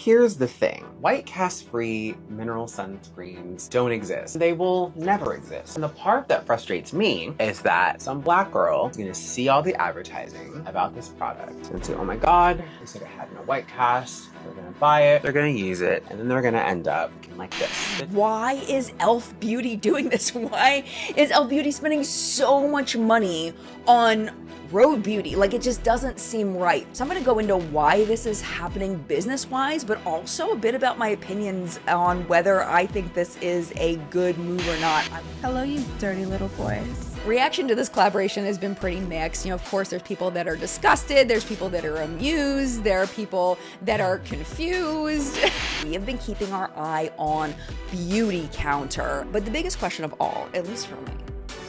here's the thing. White cast-free mineral sunscreens don't exist. They will never exist. And the part that frustrates me is that some black girl is gonna see all the advertising about this product and say, oh my God, instead of having a white cast, they're gonna buy it, they're gonna use it, and then they're gonna end up looking like this. Why is E.L.F. Beauty doing this? Why is E.L.F. Beauty spending so much money on Rhode Beauty? Like, it just doesn't seem right. So I'm gonna go into why this is happening business-wise, but also a bit about my opinions on whether I think this is a good move or not. Hello, you dirty little boys. Reaction to this collaboration has been pretty mixed. You know, of course, there's people that are disgusted, there's people that are amused, there are people that are confused. We have been keeping our eye on Beautycounter, but the biggest question of all, at least for me,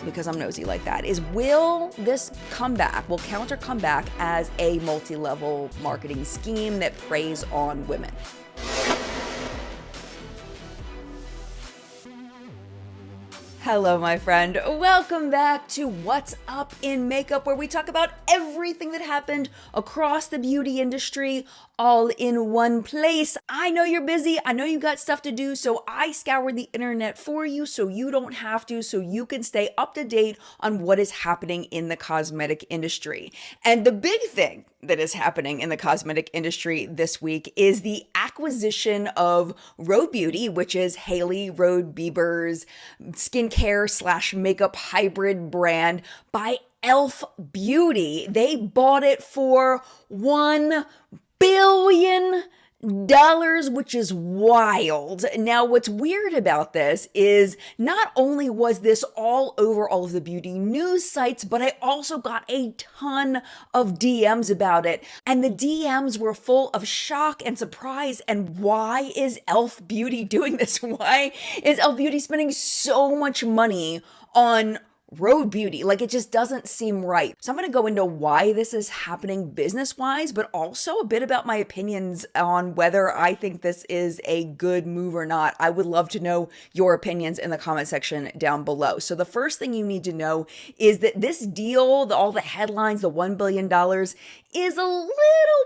because I'm nosy like that, is will this come back? Will Counter come back as a multi-level marketing scheme that preys on women? Hello, my friend. Welcome back to What's Up in Makeup, where we talk about everything that happened across the beauty industry all in one place. I know you're busy. I know you got stuff to do, so I scoured the internet for you so you don't have to, so you can stay up to date on what is happening in the cosmetic industry. And the big thing that is happening in the cosmetic industry this week is the acquisition of Rhode Beauty, which is Hailey Rhode Bieber's skincare slash makeup hybrid brand, by E.L.F. Beauty. They bought it for $1 billion, which is wild. Now, what's weird about this is not only was this all over all of the beauty news sites, but I also got a ton of DMs about it. And the DMs were full of shock and surprise. And why is E.L.F. Beauty doing this? Why is E.L.F. Beauty spending so much money on Rhode Beauty? Like, it just doesn't seem right. So I'm going to go into why this is happening business-wise, but also a bit about my opinions on whether I think this is a good move or not. I would love to know your opinions in the comment section down below. So the first thing you need to know is that this deal, all the headlines, the $1 billion, is a little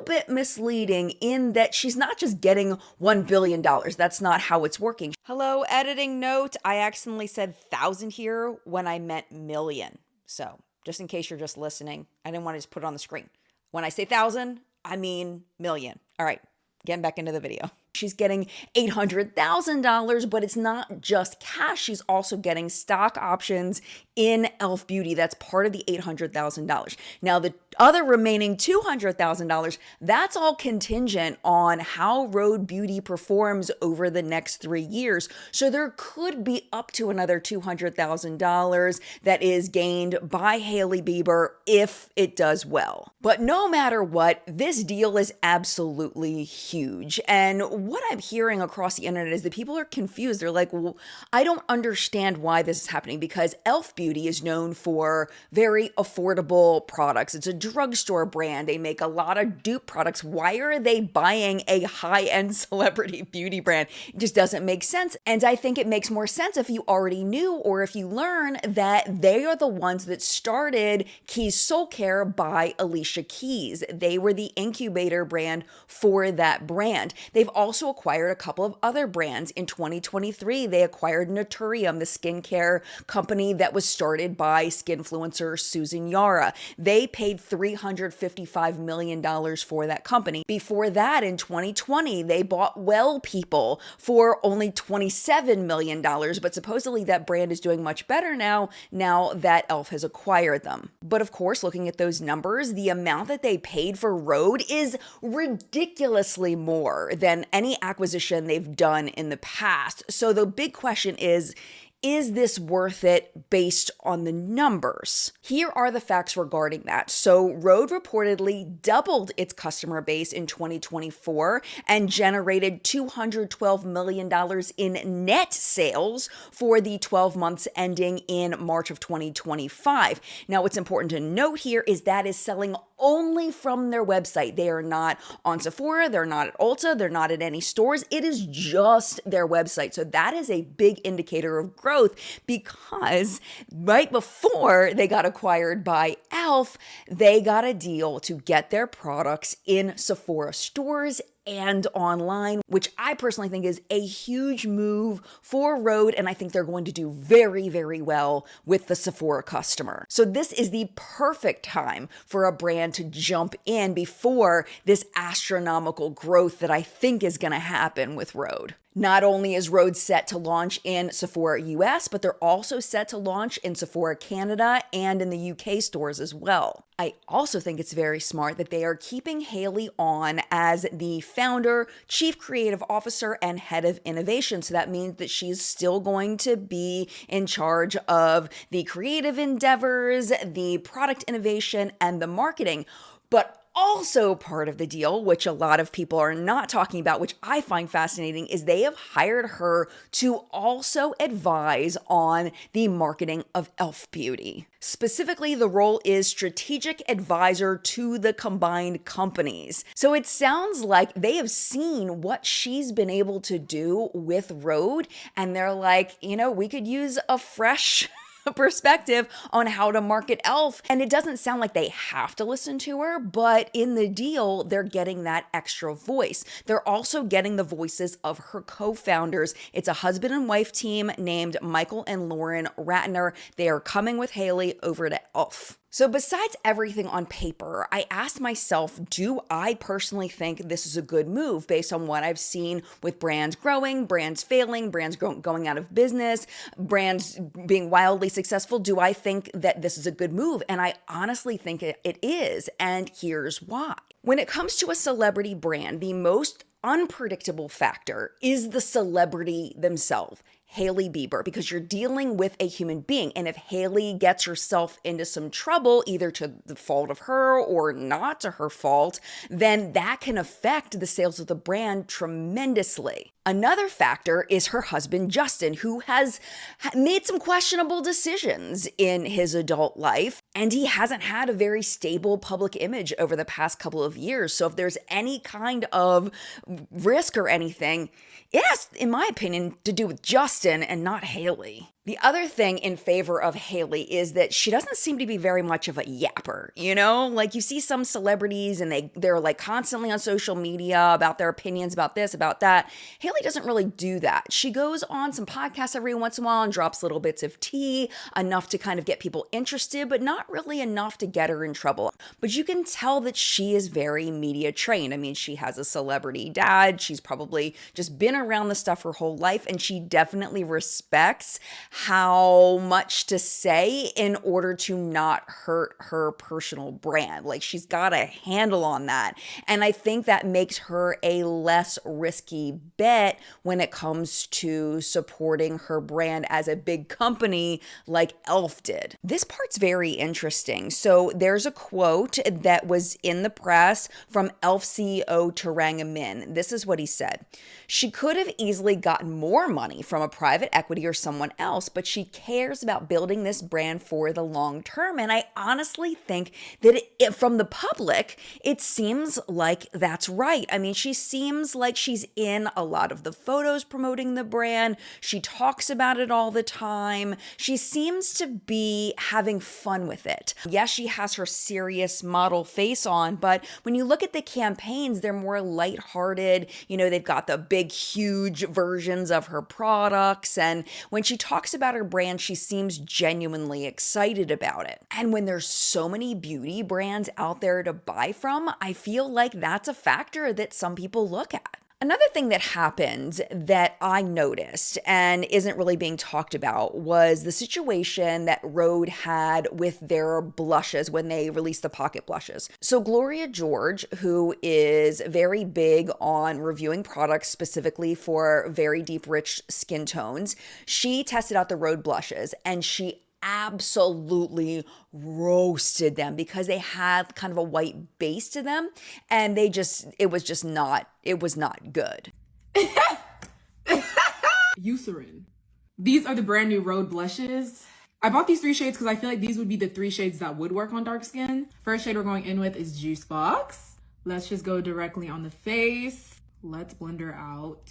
bit misleading in that she's not just getting $1 billion. That's not how it's working. Hello, editing note. I accidentally said 1,000 here when I meant million. So just in case you're just listening, I didn't want to just put it on the screen. When I say 1,000, I mean million. All right, getting back into the video. She's getting $800,000, but it's not just cash. She's also getting stock options in E.L.F. Beauty. That's part of the $800,000. Now, the other remaining $200,000, that's all contingent on how Rhode Beauty performs over the next 3 years. So there could be up to another $200,000 that is gained by Hailey Bieber if it does well. But no matter what, this deal is absolutely huge. And what I'm hearing across the internet is that people are confused. They're like, well, I don't understand why this is happening, because E.L.F. Beauty is known for very affordable products. It's a drugstore brand. They make a lot of dupe products. Why are they buying a high-end celebrity beauty brand? It just doesn't make sense. And I think it makes more sense if you already knew, or if you learn that they are the ones that started Keys Soul Care by Alicia Keys. They were the incubator brand for that brand. They've also acquired a couple of other brands. In 2023, they acquired Naturium, the skincare company that was started by skinfluencer Susan Yara. They paid $355 million for that company. Before that, in 2020, they bought Well People for only $27 million, but supposedly that brand is doing much better now that E.L.F. has acquired them. But of course, looking at those numbers, the amount that they paid for Rhode is ridiculously more than any acquisition they've done in the past. So the big question is this worth it based on the numbers? Here are the facts regarding that. So Rhode reportedly doubled its customer base in 2024 and generated $212 million in net sales for the 12 months ending in March of 2025. Now, what's important to note here is that is selling only from their website. They are not on Sephora, they're not at Ulta, they're not at any stores. It is just their website. So that is a big indicator of growth, because right before they got acquired by E.L.F., they got a deal to get their products in Sephora stores and online, which I personally think is a huge move for Rhode, and I think they're going to do very, very well with the Sephora customer. So this is the perfect time for a brand to jump in before this astronomical growth that I think is going to happen with Rhode. Not only is Rhode set to launch in Sephora US, but they're also set to launch in Sephora Canada and in the UK stores as well. I also think it's very smart that they are keeping Hailey on as the founder, chief creative officer, and head of innovation. So that means that she's still going to be in charge of the creative endeavors, the product innovation, and the marketing. But also part of the deal, which a lot of people are not talking about, which I find fascinating, is they have hired her to also advise on the marketing of E.L.F. Beauty. Specifically, the role is strategic advisor to the combined companies. So it sounds like they have seen what she's been able to do with Rhode, and they're like, we could use a fresh perspective on how to market E.L.F. And it doesn't sound like they have to listen to her, but in the deal, they're getting that extra voice. They're also getting the voices of her co-founders. It's a husband and wife team named Michael and Lauren Ratner. They are coming with Hailey over to E.L.F. So besides everything on paper, I asked myself, do I personally think this is a good move based on what I've seen with brands growing, brands failing, brands going out of business, brands being wildly successful? Do I think that this is a good move? And I honestly think it is, and here's why. When it comes to a celebrity brand, the most unpredictable factor is the celebrity themselves. Hailey Bieber, because you're dealing with a human being. And if Hailey gets herself into some trouble, either to the fault of her or not to her fault, then that can affect the sales of the brand tremendously. Another factor is her husband, Justin, who has made some questionable decisions in his adult life, and he hasn't had a very stable public image over the past couple of years. So if there's any kind of risk or anything, it has, in my opinion, to do with Justin and not Hailey. The other thing in favor of Hailey is that she doesn't seem to be very much of a yapper, Like you see some celebrities and they're like constantly on social media about their opinions about this, about that. Hailey doesn't really do that. She goes on some podcasts every once in a while and drops little bits of tea, enough to kind of get people interested, but not really enough to get her in trouble. But you can tell that she is very media trained. I mean, she has a celebrity dad. She's probably just been around the stuff her whole life, and she definitely respects how much to say in order to not hurt her personal brand. Like, she's got a handle on that. And I think that makes her a less risky bet when it comes to supporting her brand as a big company like E.L.F. did. This part's very interesting. So there's a quote that was in the press from E.L.F. CEO Tarang Amin. This is what he said. She could have easily gotten more money from a private equity or someone else, but she cares about building this brand for the long term. And I honestly think that from the public, it seems like that's right. I mean, she seems like she's in a lot of the photos promoting the brand. She talks about it all the time. She seems to be having fun with it. Yes, she has her serious model face on, but when you look at the campaigns, they're more lighthearted. They've got the big, huge versions of her products. And when she talks about her brand, she seems genuinely excited about it. And when there's so many beauty brands out there to buy from, I feel like that's a factor that some people look at. Another thing that happened that I noticed and isn't really being talked about was the situation that Rhode had with their blushes when they released the pocket blushes. So Gloria George, who is very big on reviewing products specifically for very deep, rich skin tones, she tested out the Rhode blushes and she absolutely roasted them because they had kind of a white base to them, and it was not good. Eucerin. These are the brand new Rhode blushes. I bought these 3 shades because I feel like these would be the 3 shades that would work on dark skin. First shade we're going in with is Juice Box. Let's just go directly on the face. Let's blend her out.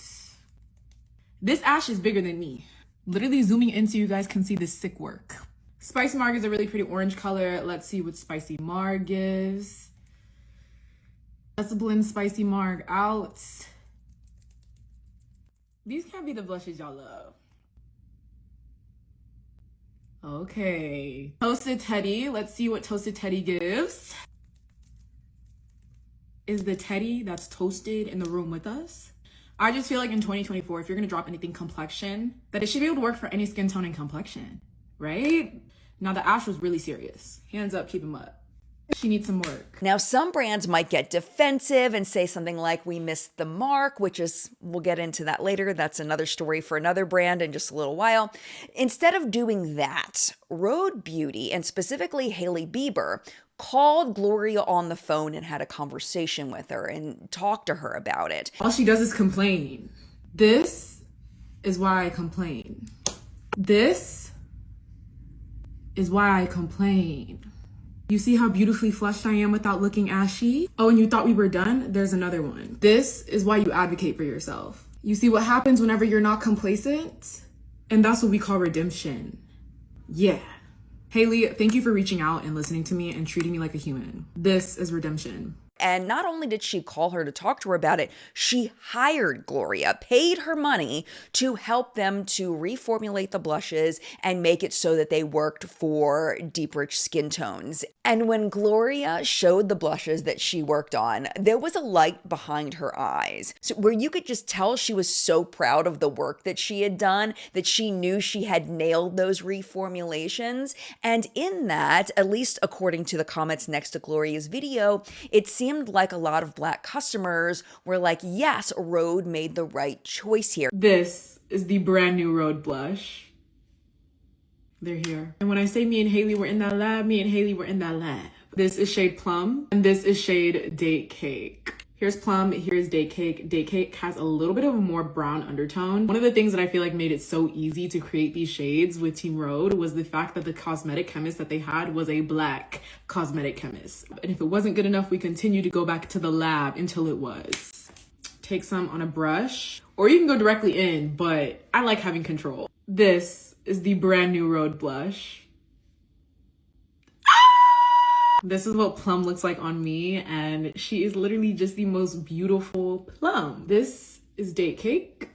This ash is bigger than me. Literally zooming in so you guys can see the sick work. Spicy Mar gives a really pretty orange color. Let's see what Spicy Mar gives. Let's blend Spicy Marg out. These can't be the blushes y'all love. Okay. Toasted Teddy. Let's see what Toasted Teddy gives. Is the Teddy that's toasted in the room with us? I just feel like in 2024, if you're gonna drop anything complexion, that it should be able to work for any skin tone and complexion, right? Now the Ash was really serious. Hands up, keep him up. She needs some work. Now, some brands might get defensive and say something like, we missed the mark, which is, we'll get into that later. That's another story for another brand in just a little while. Instead of doing that, Rhode Beauty, and specifically Hailey Bieber, called Gloria on the phone and had a conversation with her and talked to her about it. All she does is complain. This is why I complain. This is why I complain. You see how beautifully flushed I am without looking ashy? Oh, and you thought we were done? There's another one. This is why you advocate for yourself. You see what happens whenever you're not complacent? And that's what we call redemption. Yeah. Hailey, thank you for reaching out and listening to me and treating me like a human. This is redemption. And not only did she call her to talk to her about it, she hired Gloria, paid her money to help them to reformulate the blushes and make it so that they worked for deep, rich skin tones. And when Gloria showed the blushes that she worked on, there was a light behind her eyes, so where you could just tell she was so proud of the work that she had done, that she knew she had nailed those reformulations. And in that, at least according to the comments next to Gloria's video, it seemed like a lot of Black customers were like, yes, Rhode made the right choice here. This is the brand new Rhode blush. They're here. And when I say me and Hailey were in that lab, me and Hailey were in that lab. This is shade Plum, and this is shade Date Cake. Here's Plum, here's Date Cake. Date Cake has a little bit of a more brown undertone. One of the things that I feel like made it so easy to create these shades with Team Rhode was the fact that the cosmetic chemist that they had was a Black cosmetic chemist. And if it wasn't good enough, we continued to go back to the lab until it was. Take some on a brush, or you can go directly in, but I like having control. This is the brand new Rhode blush. This is what Plum looks like on me, and she is literally just the most beautiful Plum. This is Date Cake.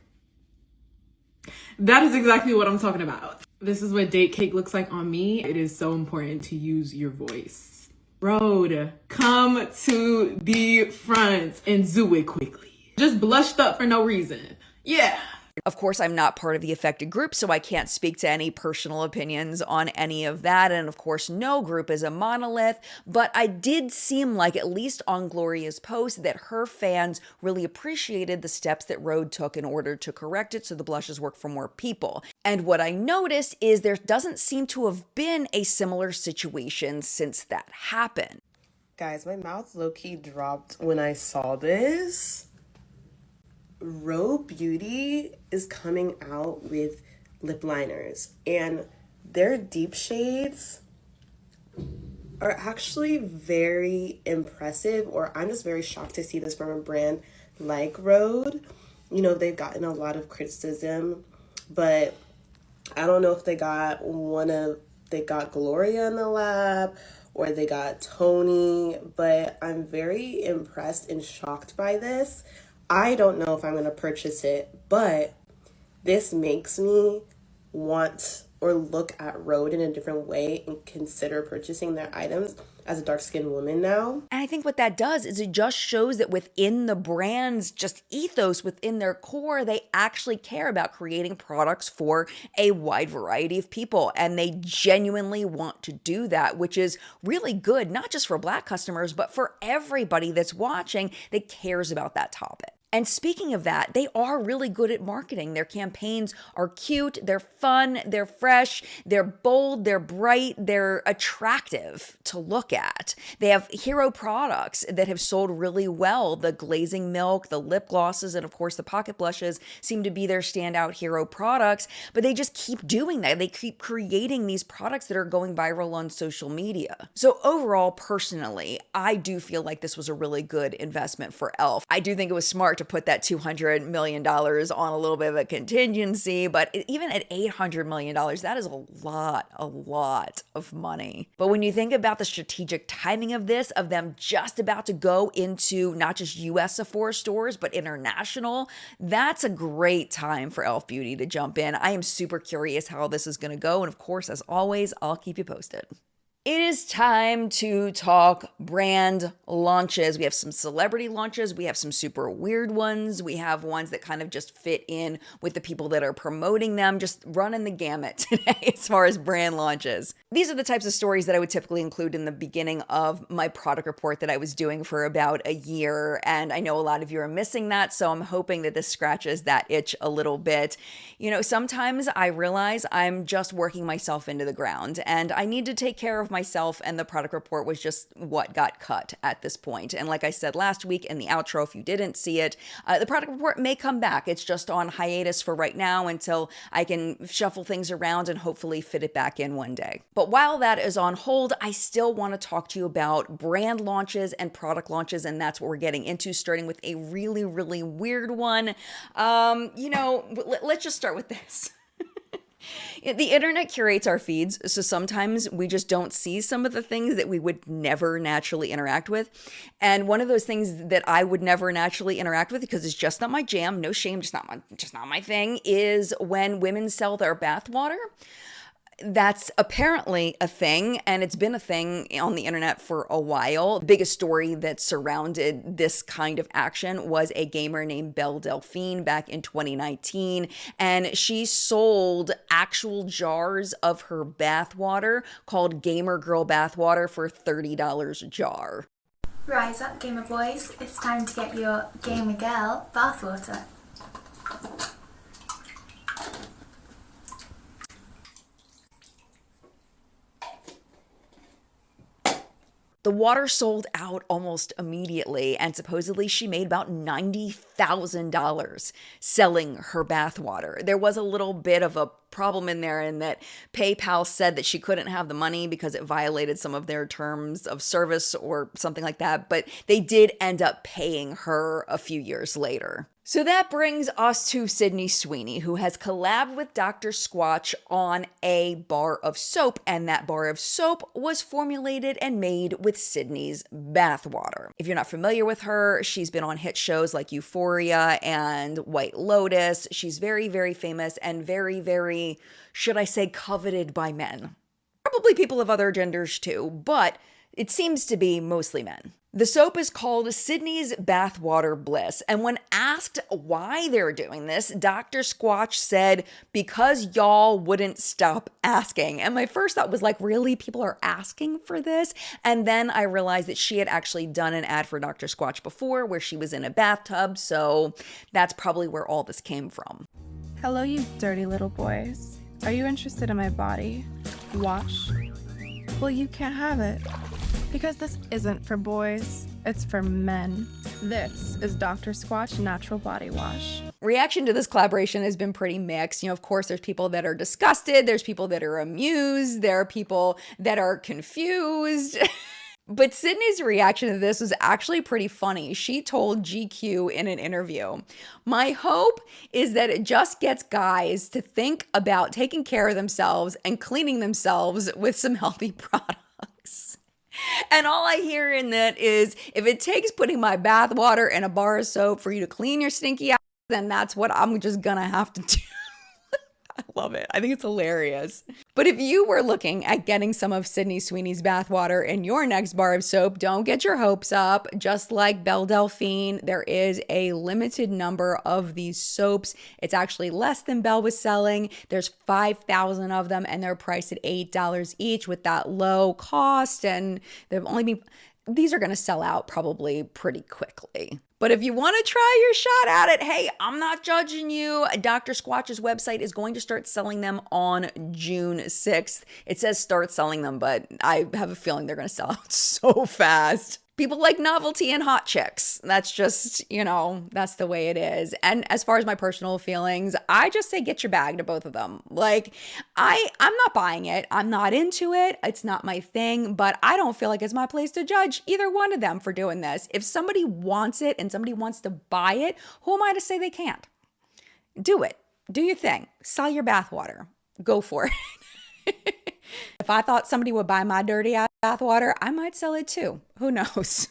That is exactly what I'm talking about. This is what Date Cake looks like on me. It is so important to use your voice. Rhode, come to the front and do it quickly. Just blushed up for no reason. Yeah. Of course, I'm not part of the affected group, so I can't speak to any personal opinions on any of that. And of course, no group is a monolith, but I did seem like, at least on Gloria's post, that her fans really appreciated the steps that Rhode took in order to correct it so the blushes work for more people. And what I noticed is there doesn't seem to have been a similar situation since that happened. Guys, my mouth low-key dropped when I saw this. Rhode Beauty is coming out with lip liners, and their deep shades are actually very impressive, or I'm just very shocked to see this from a brand like Rhode. You know, they've gotten a lot of criticism, but I don't know if they got Gloria in the lab or they got Tony, but I'm very impressed and shocked by this. I don't know if I'm going to purchase it, but this makes me want or look at Rhode in a different way and consider purchasing their items as a dark-skinned woman now. And I think what that does is it just shows that within the brand's just ethos, within their core, they actually care about creating products for a wide variety of people. And they genuinely want to do that, which is really good, not just for Black customers, but for everybody that's watching that cares about that topic. And speaking of that, they are really good at marketing. Their campaigns are cute, they're fun, they're fresh, they're bold, they're bright, they're attractive to look at. They have hero products that have sold really well. The glazing milk, the lip glosses, and of course the pocket blushes seem to be their standout hero products, but they just keep doing that. They keep creating these products that are going viral on social media. So overall, personally, I do feel like this was a really good investment for E.L.F. I do think it was smart to to put that $200 million on a little bit of a contingency. But even at $800 million, that is a lot of money. But when you think about the strategic timing of this, of them just about to go into not just US Sephora stores, but international, that's a great time for E.L.F. Beauty to jump in. I am super curious how this is going to go. And of course, as always, I'll keep you posted. It is time to talk brand launches. We have some celebrity launches. We have some super weird ones. We have ones that kind of just fit in with the people that are promoting them, just running the gamut today as far as brand launches. These are the types of stories that I would typically include in the beginning of my product report that I was doing for about a year. And I know a lot of you are missing that, so I'm hoping that this scratches that itch a little bit. You know, sometimes I realize I'm just working myself into the ground and I need to take care of myself, and the product report was just what got cut at this point. And like I said last week in the outro, if you didn't see it, the product report may come back. It's just on hiatus for right now until I can shuffle things around and hopefully fit it back in one day. But while that is on hold, I still want to talk to you about brand launches and product launches, and that's what we're getting into, starting with a really weird one. Let's just start with this. The internet curates our feeds, so sometimes we just don't see some of the things that we would never naturally interact with. And one of those things that I would never naturally interact with, because it's just not my jam, no shame, just not my thing, is when women sell their bathwater. That's apparently a thing, and it's been a thing on the internet for a while. The biggest story that surrounded this kind of action was a gamer named Belle Delphine back in 2019, and she sold actual jars of her bathwater called Gamer Girl Bathwater for $30 a jar. Rise up, gamer boys. It's time to get your Gamer Girl bathwater. The water sold out almost immediately, and supposedly she made about $90,000 selling her bathwater. There was a little bit of a problem in there in that PayPal said that she couldn't have the money because it violated some of their terms of service or something like that, but they did end up paying her a few years later. So that brings us to Sydney Sweeney, who has collabed with Dr. Squatch on a bar of soap, and that bar of soap was formulated and made with Sydney's bathwater. If you're not familiar with her, she's been on hit shows like Euphoria and White Lotus. She's very famous and very, should I say, coveted by men. Probably people of other genders too, but it seems to be mostly men. The soap is called Sydney's Bathwater Bliss, and when asked why they're doing this, Dr. Squatch said, because y'all wouldn't stop asking. And my first thought was like, really? People are asking for this? And then I realized that she had actually done an ad for Dr. Squatch before where she was in a bathtub, so that's probably where all this came from. Hello, you dirty little boys. Are you interested in my body? Wash? Well, you can't have it. Because this isn't for boys, it's for men. This is Dr. Squatch Natural Body Wash. Reaction to this collaboration has been pretty mixed. You know, of course, there's people that are disgusted, there's people that are amused, there are people that are confused. But Sydney's reaction to this was actually pretty funny. She told GQ in an interview, "My hope is that it just gets guys to think about taking care of themselves and cleaning themselves with some healthy products." And all I hear in that is, if it takes putting my bath water in a bar of soap for you to clean your stinky ass, then that's what I'm just gonna have to do. I love it. I think it's hilarious. But if you were looking at getting some of Sydney Sweeney's bathwater in your next bar of soap, don't get your hopes up. Just like Belle Delphine, there is a limited number of these soaps. It's actually less than Belle was selling. There's 5,000 of them, and they're priced at $8 each with that low cost. And these are going to sell out probably pretty quickly. But if you want to try your shot at it, hey, I'm not judging you. Dr. Squatch's website is going to start selling them on June 6th. It says start selling them, but I have a feeling they're going to sell out so fast. People like novelty and hot chicks. That's just, that's the way it is. And as far as my personal feelings, I just say get your bag to both of them. Like, I'm not buying it. I'm not into it. It's not my thing, but I don't feel like it's my place to judge either one of them for doing this. If somebody wants it and somebody wants to buy it, who am I to say they can't? Do it. Do your thing. Sell your bathwater. Go for it. If I thought somebody would buy my dirty ass bathwater, I might sell it too. Who knows?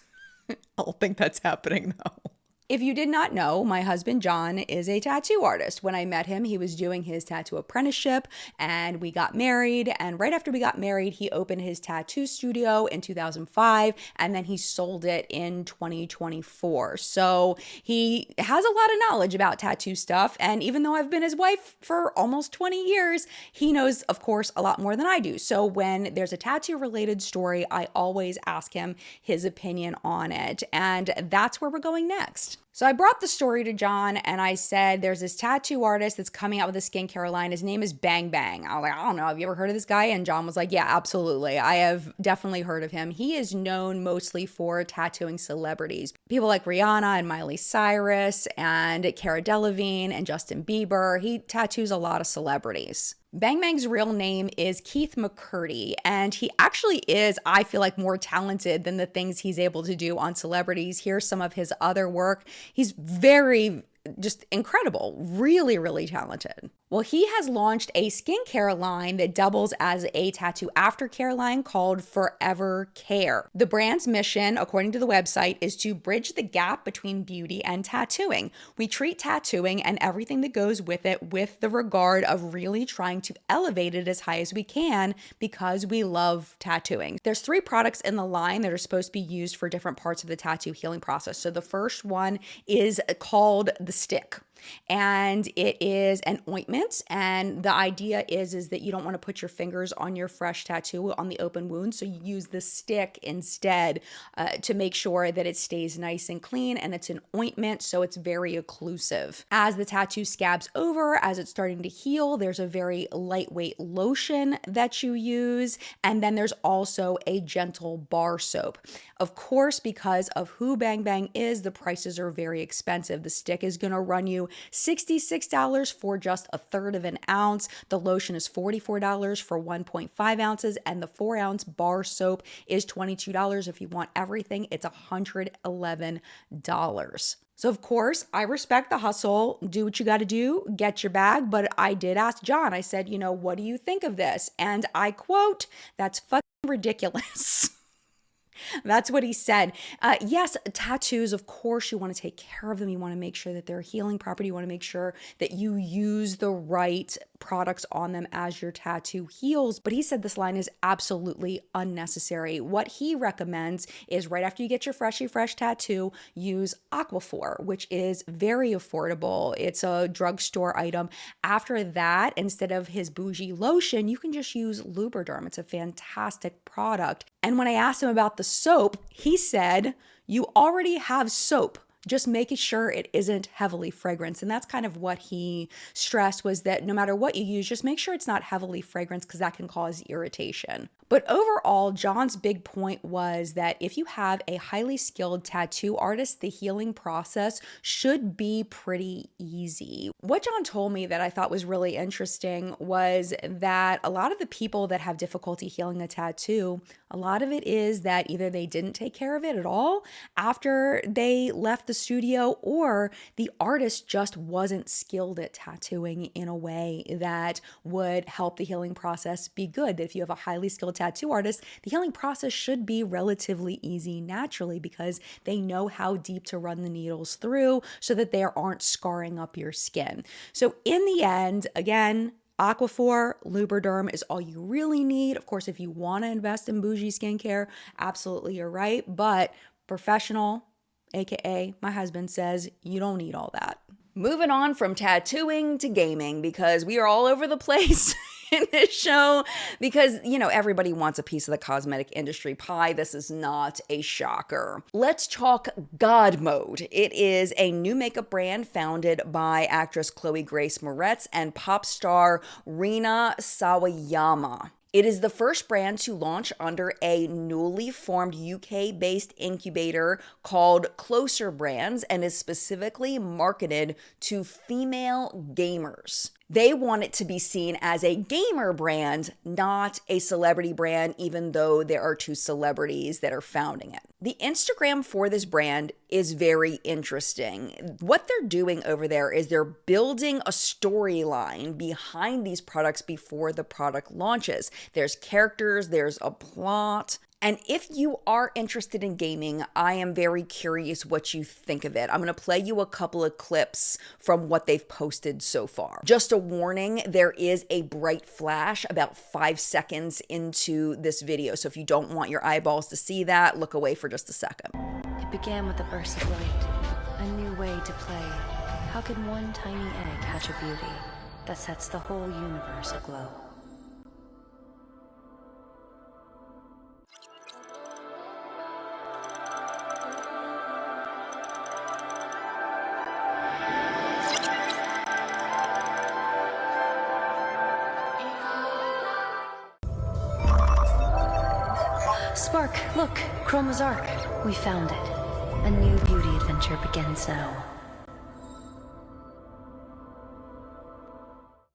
I don't think that's happening though. If you did not know, my husband John is a tattoo artist. When I met him, he was doing his tattoo apprenticeship and we got married. And right after we got married, he opened his tattoo studio in 2005 and then he sold it in 2024. So he has a lot of knowledge about tattoo stuff. And even though I've been his wife for almost 20 years, he knows, of course, a lot more than I do. So when there's a tattoo related story, I always ask him his opinion on it. And that's where we're going next. So I brought the story to John and I said, there's this tattoo artist that's coming out with a skincare line. His name is Bang Bang. I was like, I don't know. Have you ever heard of this guy? And John was like, yeah, absolutely. I have definitely heard of him. He is known mostly for tattooing celebrities. People like Rihanna and Miley Cyrus and Cara Delevingne and Justin Bieber. He tattoos a lot of celebrities. Bang Bang's real name is Keith McCurdy, and he actually is, I feel like, more talented than the things he's able to do on celebrities. Here's some of his other work. He's very just incredible, really, really talented. Well, he has launched a skincare line that doubles as a tattoo aftercare line called Forever Care. The brand's mission, according to the website, is to bridge the gap between beauty and tattooing. We treat tattooing and everything that goes with it with the regard of really trying to elevate it as high as we can because we love tattooing. There's 3 products in the line that are supposed to be used for different parts of the tattoo healing process. So the first one is called the stick. And it is an ointment, and the idea is that you don't want to put your fingers on your fresh tattoo on the open wound, so you use the stick instead to make sure that it stays nice and clean, and it's an ointment, so it's very occlusive. As the tattoo scabs over, as it's starting to heal, there's a very lightweight lotion that you use, and then there's also a gentle bar soap. Of course, because of who Bang Bang is, the prices are very expensive. The stick is going to run you $66 for just a third of an ounce. The lotion is $44 for 1.5 ounces, and the 4-ounce bar soap is $22. If you want everything, it's $111. So of course, I respect the hustle. Do what you got to do, get your bag. But I did ask John, I said, what do you think of this? And I quote, "That's fucking ridiculous." That's what he said. Yes, tattoos, of course, you want to take care of them. You want to make sure that they're healing properly. You want to make sure that you use the right products on them as your tattoo heals. But he said this line is absolutely unnecessary. What he recommends is right after you get your fresh tattoo, use Aquaphor, which is very affordable. It's a drugstore item. After that, instead of his bougie lotion, you can just use Lubriderm. It's a fantastic product. And when I asked him about the soap, he said, you already have soap. Just making sure it isn't heavily fragranced. And that's kind of what he stressed, was that no matter what you use, just make sure it's not heavily fragranced because that can cause irritation. But overall, John's big point was that if you have a highly skilled tattoo artist, the healing process should be pretty easy. What John told me that I thought was really interesting was that a lot of the people that have difficulty healing a tattoo, a lot of it is that either they didn't take care of it at all after they left the studio, or the artist just wasn't skilled at tattooing in a way that would help the healing process be good. That if you have a highly skilled tattoo artist, the healing process should be relatively easy naturally because they know how deep to run the needles through so that they aren't scarring up your skin. So in the end, again, Aquaphor, Lubriderm is all you really need. Of course, if you want to invest in bougie skincare, absolutely you're right. But professional, AKA my husband, says you don't need all that. Moving on from tattooing to gaming, because we are all over the place in this show because, everybody wants a piece of the cosmetic industry pie. This is not a shocker. Let's talk GodMode. It is a new makeup brand founded by actress Chloe Grace Moretz and pop star Rina Sawayama. It is the first brand to launch under a newly formed UK-based incubator called Closer Brands and is specifically marketed to female gamers. They want it to be seen as a gamer brand, not a celebrity brand, even though there are two celebrities that are founding it. The Instagram for this brand is very interesting. What they're doing over there is they're building a storyline behind these products before the product launches. There's characters, there's a plot. And if you are interested in gaming, I am very curious what you think of it. I'm going to play you a couple of clips from what they've posted so far. Just a warning, there is a bright flash about 5 seconds into this video. So if you don't want your eyeballs to see that, look away for just a second. It began with a burst of light, a new way to play. How can one tiny egg hatch a beauty that sets the whole universe aglow? Spark, look, Chroma's Arc. We found it. A new beauty adventure begins now.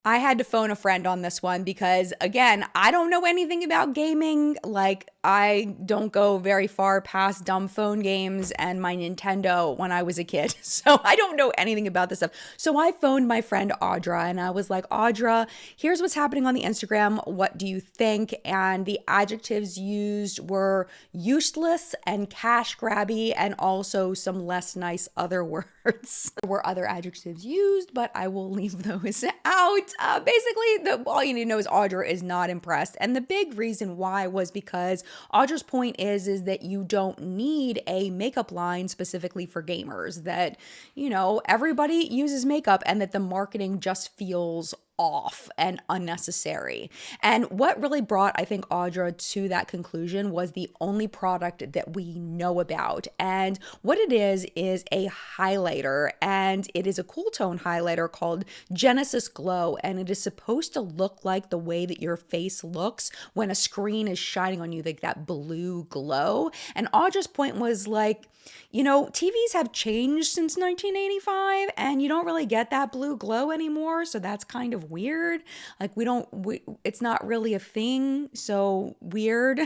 I had to phone a friend on this one because, again, I don't know anything about gaming. Like, I don't go very far past dumb phone games and my Nintendo when I was a kid. So I don't know anything about this stuff. So I phoned my friend Audra and I was like, Audra, here's what's happening on the Instagram. What do you think? And the adjectives used were useless and cash grabby and also some less nice other words. There were other adjectives used, but I will leave those out. Basically, all you need to know is Audra is not impressed. And the big reason why was because Audra's point is that you don't need a makeup line specifically for gamers, that, you know, everybody uses makeup and that the marketing just feels off and unnecessary. And what really brought, I think, Audra to that conclusion was the only product that we know about. And what it is a highlighter, and it is a cool tone highlighter called Genesis Glow. And it is supposed to look like the way that your face looks when a screen is shining on you, like that blue glow. And Audra's point was like, you know, TVs have changed since 1985 and you don't really get that blue glow anymore. So that's kind of weird. Like it's not really a thing. So weird.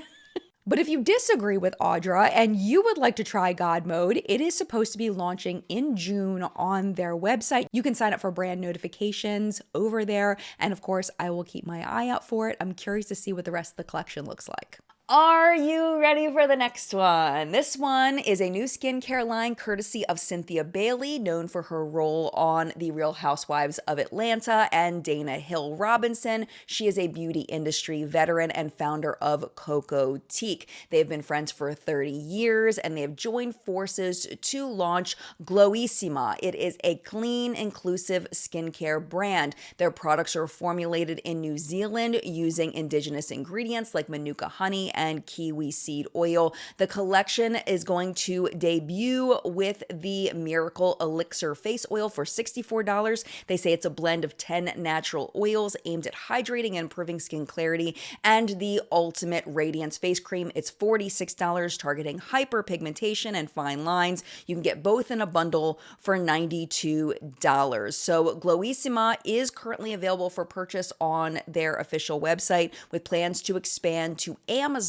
But if you disagree with Audra and you would like to try GodMode, it is supposed to be launching in June on their website. You can sign up for brand notifications over there. And of course, I will keep my eye out for it. I'm curious to see what the rest of the collection looks like. Are you ready for the next one? This one is a new skincare line courtesy of Cynthia Bailey, known for her role on The Real Housewives of Atlanta, and Dana Hill Robinson. She is a beauty industry veteran and founder of Coco Teak. They've been friends for 30 years and they have joined forces to launch Glowissima. It is a clean, inclusive skincare brand. Their products are formulated in New Zealand using indigenous ingredients like manuka honey and kiwi seed oil. The collection is going to debut with the Miracle Elixir Face Oil for $64. They say it's a blend of 10 natural oils aimed at hydrating and improving skin clarity, and the Ultimate Radiance Face Cream. It's $46, targeting hyperpigmentation and fine lines. You can get both in a bundle for $92. So Glowissima is currently available for purchase on their official website, with plans to expand to Amazon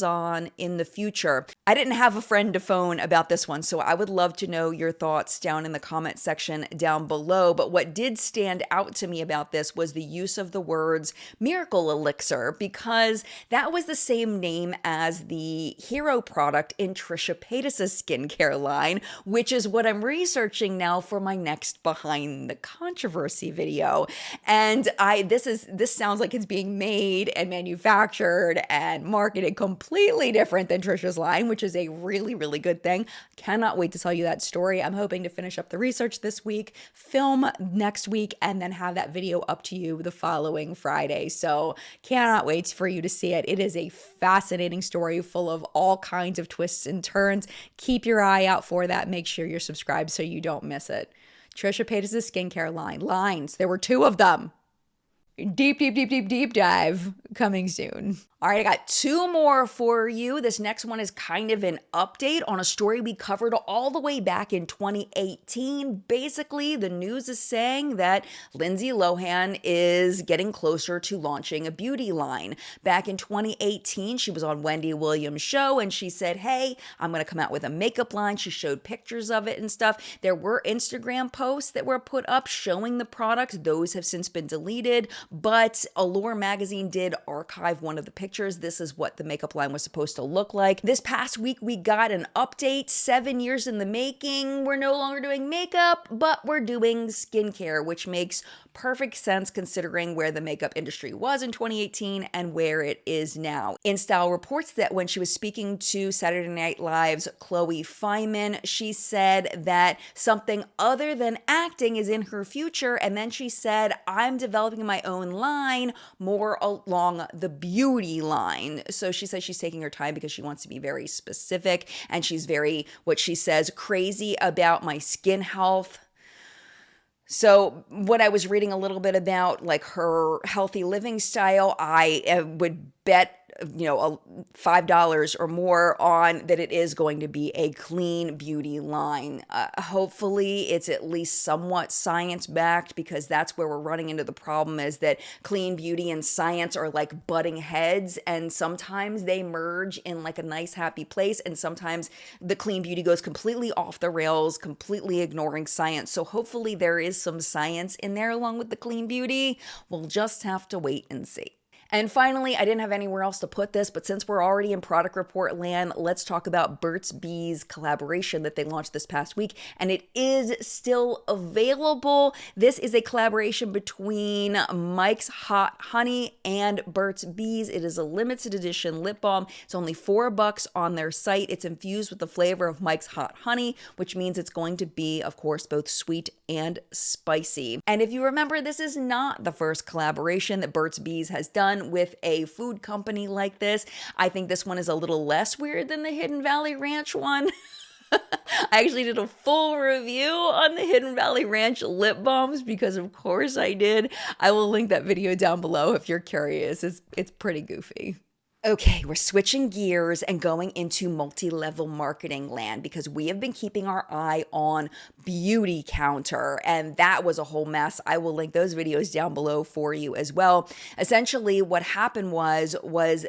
in the future. I didn't have a friend to phone about this one, so I would love to know your thoughts down in the comment section down below. But what did stand out to me about this was the use of the words Miracle Elixir, because that was the same name as the hero product in Trisha Paytas' skincare line, which is what I'm researching now for my next Behind the Controversy video. And this sounds like it's being made and manufactured and marketed completely different than Trisha's line, which is a really, really good thing. Cannot wait to tell you that story. I'm hoping to finish up the research this week, film next week, and then have that video up to you the following Friday. So cannot wait for you to see it. It is a fascinating story full of all kinds of twists and turns. Keep your eye out for that. Make sure you're subscribed so you don't miss it. Trisha Paytas' skincare line. Lines. There were 2 of them. deep dive coming soon. All right, I got two more for you. This next one is kind of an update on a story we covered all the way back in 2018. Basically, the news is saying that Lindsay Lohan is getting closer to launching a beauty line. Back in 2018, she was on Wendy Williams' show and she said, hey, I'm going to come out with a makeup line. She showed pictures of it and stuff. There were Instagram posts that were put up showing the products. Those have since been deleted, but Allure magazine did archive one of the pictures. This is what the makeup line was supposed to look like. This past week, we got an update. 7 years in the making. We're no longer doing makeup, but we're doing skincare, which makes perfect sense considering where the makeup industry was in 2018 and where it is now. InStyle reports that when she was speaking to Saturday Night Live's Chloe Fineman, she said that something other than acting is in her future. And then she said, I'm developing my own line more along the beauty line. So she says she's taking her time because she wants to be very specific and she's very, what she says, crazy about my skin health. So what I was reading a little bit about, like her healthy living style, I would bet $5 or more on that it is going to be a clean beauty line. Hopefully it's at least somewhat science backed, because that's where we're running into the problem, is that clean beauty and science are like butting heads, and sometimes they merge in like a nice happy place, and sometimes the clean beauty goes completely off the rails, completely ignoring science. So hopefully there is some science in there along with the clean beauty. We'll just have to wait and see. And finally, I didn't have anywhere else to put this, but since we're already in product report land, let's talk about Burt's Bees collaboration that they launched this past week, and it is still available. This is a collaboration between Mike's Hot Honey and Burt's Bees. It is a limited edition lip balm. It's only $4 on their site. It's infused with the flavor of Mike's Hot Honey, which means it's going to be, of course, both sweet and spicy. And if you remember, this is not the first collaboration that Burt's Bees has done with a food company like this. I think this one is a little less weird than the Hidden Valley Ranch one. I actually did a full review on the Hidden Valley Ranch lip balms because of course I did. I will link that video down below if you're curious. It's pretty goofy. Okay, we're switching gears and going into multi-level marketing land because we have been keeping our eye on Beautycounter, and that was a whole mess. I will link those videos down below for you as well. Essentially, what happened was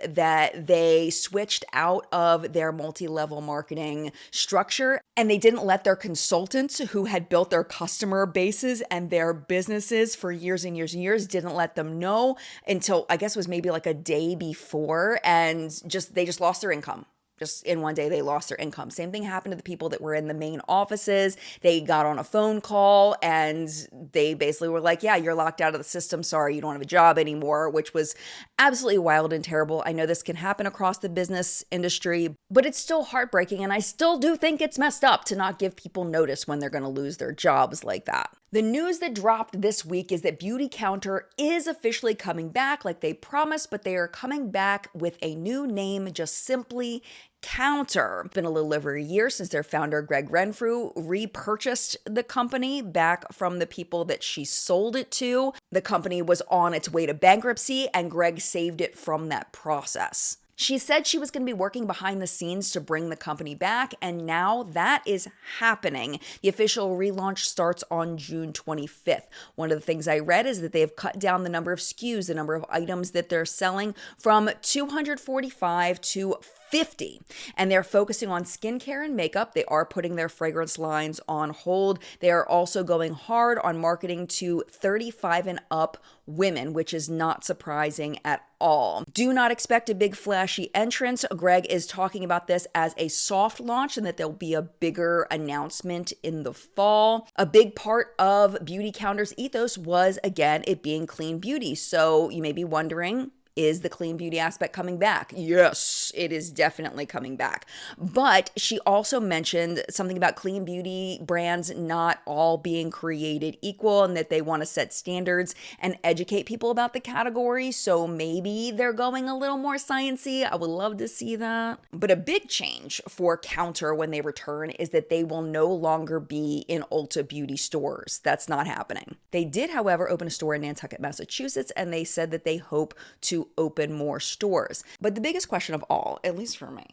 that they switched out of their multi-level marketing structure, and they didn't let their consultants who had built their customer bases and their businesses for years and years and years, didn't let them know until I guess it was maybe like a day before. And they just lost their income. Just in one day, they lost their income. Same thing happened to the people that were in the main offices. They got on a phone call and they basically were like, yeah, you're locked out of the system. Sorry, you don't have a job anymore, which was absolutely wild and terrible. I know this can happen across the business industry, but it's still heartbreaking. And I still do think it's messed up to not give people notice when they're going to lose their jobs like that. The news that dropped this week is that Beautycounter is officially coming back like they promised, but they are coming back with a new name, just simply Counter. It's been a little over a year since their founder, Greg Renfrew, repurchased the company back from the people that she sold it to. The company was on its way to bankruptcy, and Greg saved it from that process. She said she was going to be working behind the scenes to bring the company back, and now that is happening. The official relaunch starts on June 25th. One of the things I read is that they have cut down the number of SKUs, the number of items that they're selling, from 245 to 50, and they're focusing on skincare and makeup. They are putting their fragrance lines on hold. They are also going hard on marketing to 35 and up women, which is not surprising at all. Do not expect a big flashy entrance. Greg is talking about this as a soft launch and that there'll be a bigger announcement in the fall. A big part of Beautycounter's ethos was, again, it being clean beauty. So you may be wondering, Is the clean beauty aspect coming back? Yes, it is definitely coming back. But she also mentioned something about clean beauty brands not all being created equal and that they want to set standards and educate people about the category. So maybe they're going a little more sciencey. I would love to see that. But a big change for Counter when they return is that they will no longer be in Ulta Beauty stores. That's not happening. They did, however, open a store in Nantucket, Massachusetts, and they said that they hope to open more stores. But the biggest question of all, at least for me,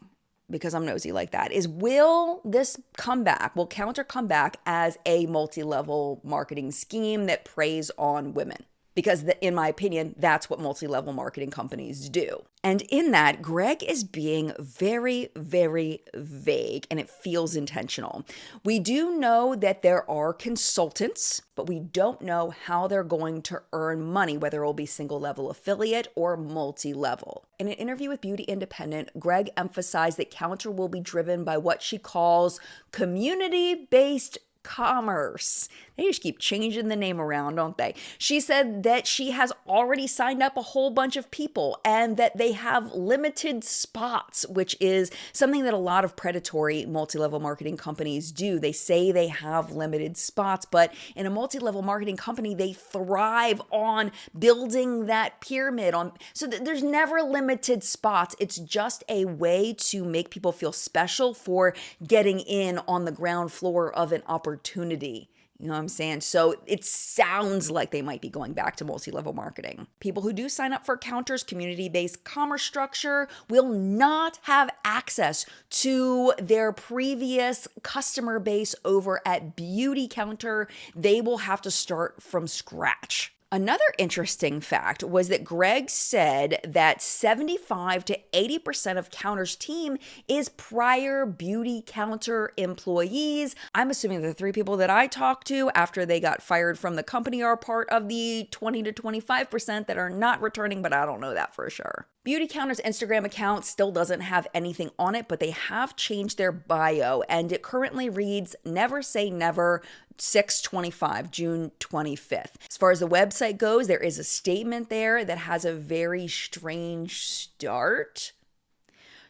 because I'm nosy like that, is will this come back? Will Counter come back as a multi-level marketing scheme that preys on women? Because in my opinion, that's what multi-level marketing companies do. And in that, Greg is being very, very vague, and it feels intentional. We do know that there are consultants, but we don't know how they're going to earn money, whether it will be single-level affiliate or multi-level. In an interview with Beauty Independent, Greg emphasized that Counter will be driven by what she calls community-based commerce. They just keep changing the name around, don't they? She said that she has already signed up a whole bunch of people and that they have limited spots, which is something that a lot of predatory multi-level marketing companies do. They say they have limited spots, but in a multi-level marketing company, they thrive on building that pyramid so that there's never limited spots. It's just a way to make people feel special for getting in on the ground floor of an opportunity. You know what I'm saying? So it sounds like they might be going back to multi-level marketing. People who do sign up for Counter's community-based commerce structure will not have access to their previous customer base over at Beautycounter. They will have to start from scratch. Another interesting fact was that Greg said that 75 to 80% of Counter's team is prior Beautycounter employees. I'm assuming the 3 people that I talked to after they got fired from the company are part of the 20 to 25% that are not returning, but I don't know that for sure. Beautycounter's Instagram account still doesn't have anything on it, but they have changed their bio, and it currently reads Never Say Never, 6/25, June 25th. As far as the website goes, there is a statement there that has a very strange start.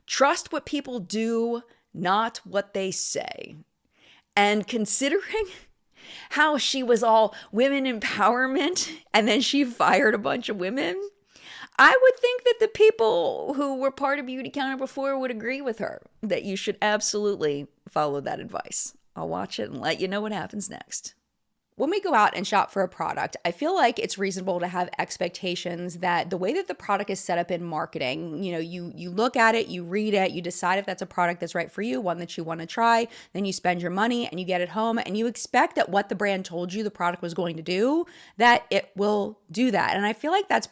Trust what people do, not what they say. And considering how she was all women empowerment and then she fired a bunch of women, I would think that the people who were part of Beautycounter before would agree with her that you should absolutely follow that advice. I'll watch it and let you know what happens next. When we go out and shop for a product, I feel like it's reasonable to have expectations that the way that the product is set up in marketing, you look at it, you read it, you decide if that's a product that's right for you, one that you want to try, then you spend your money and you get it home and you expect that what the brand told you the product was going to do, that it will do that. And I feel like that's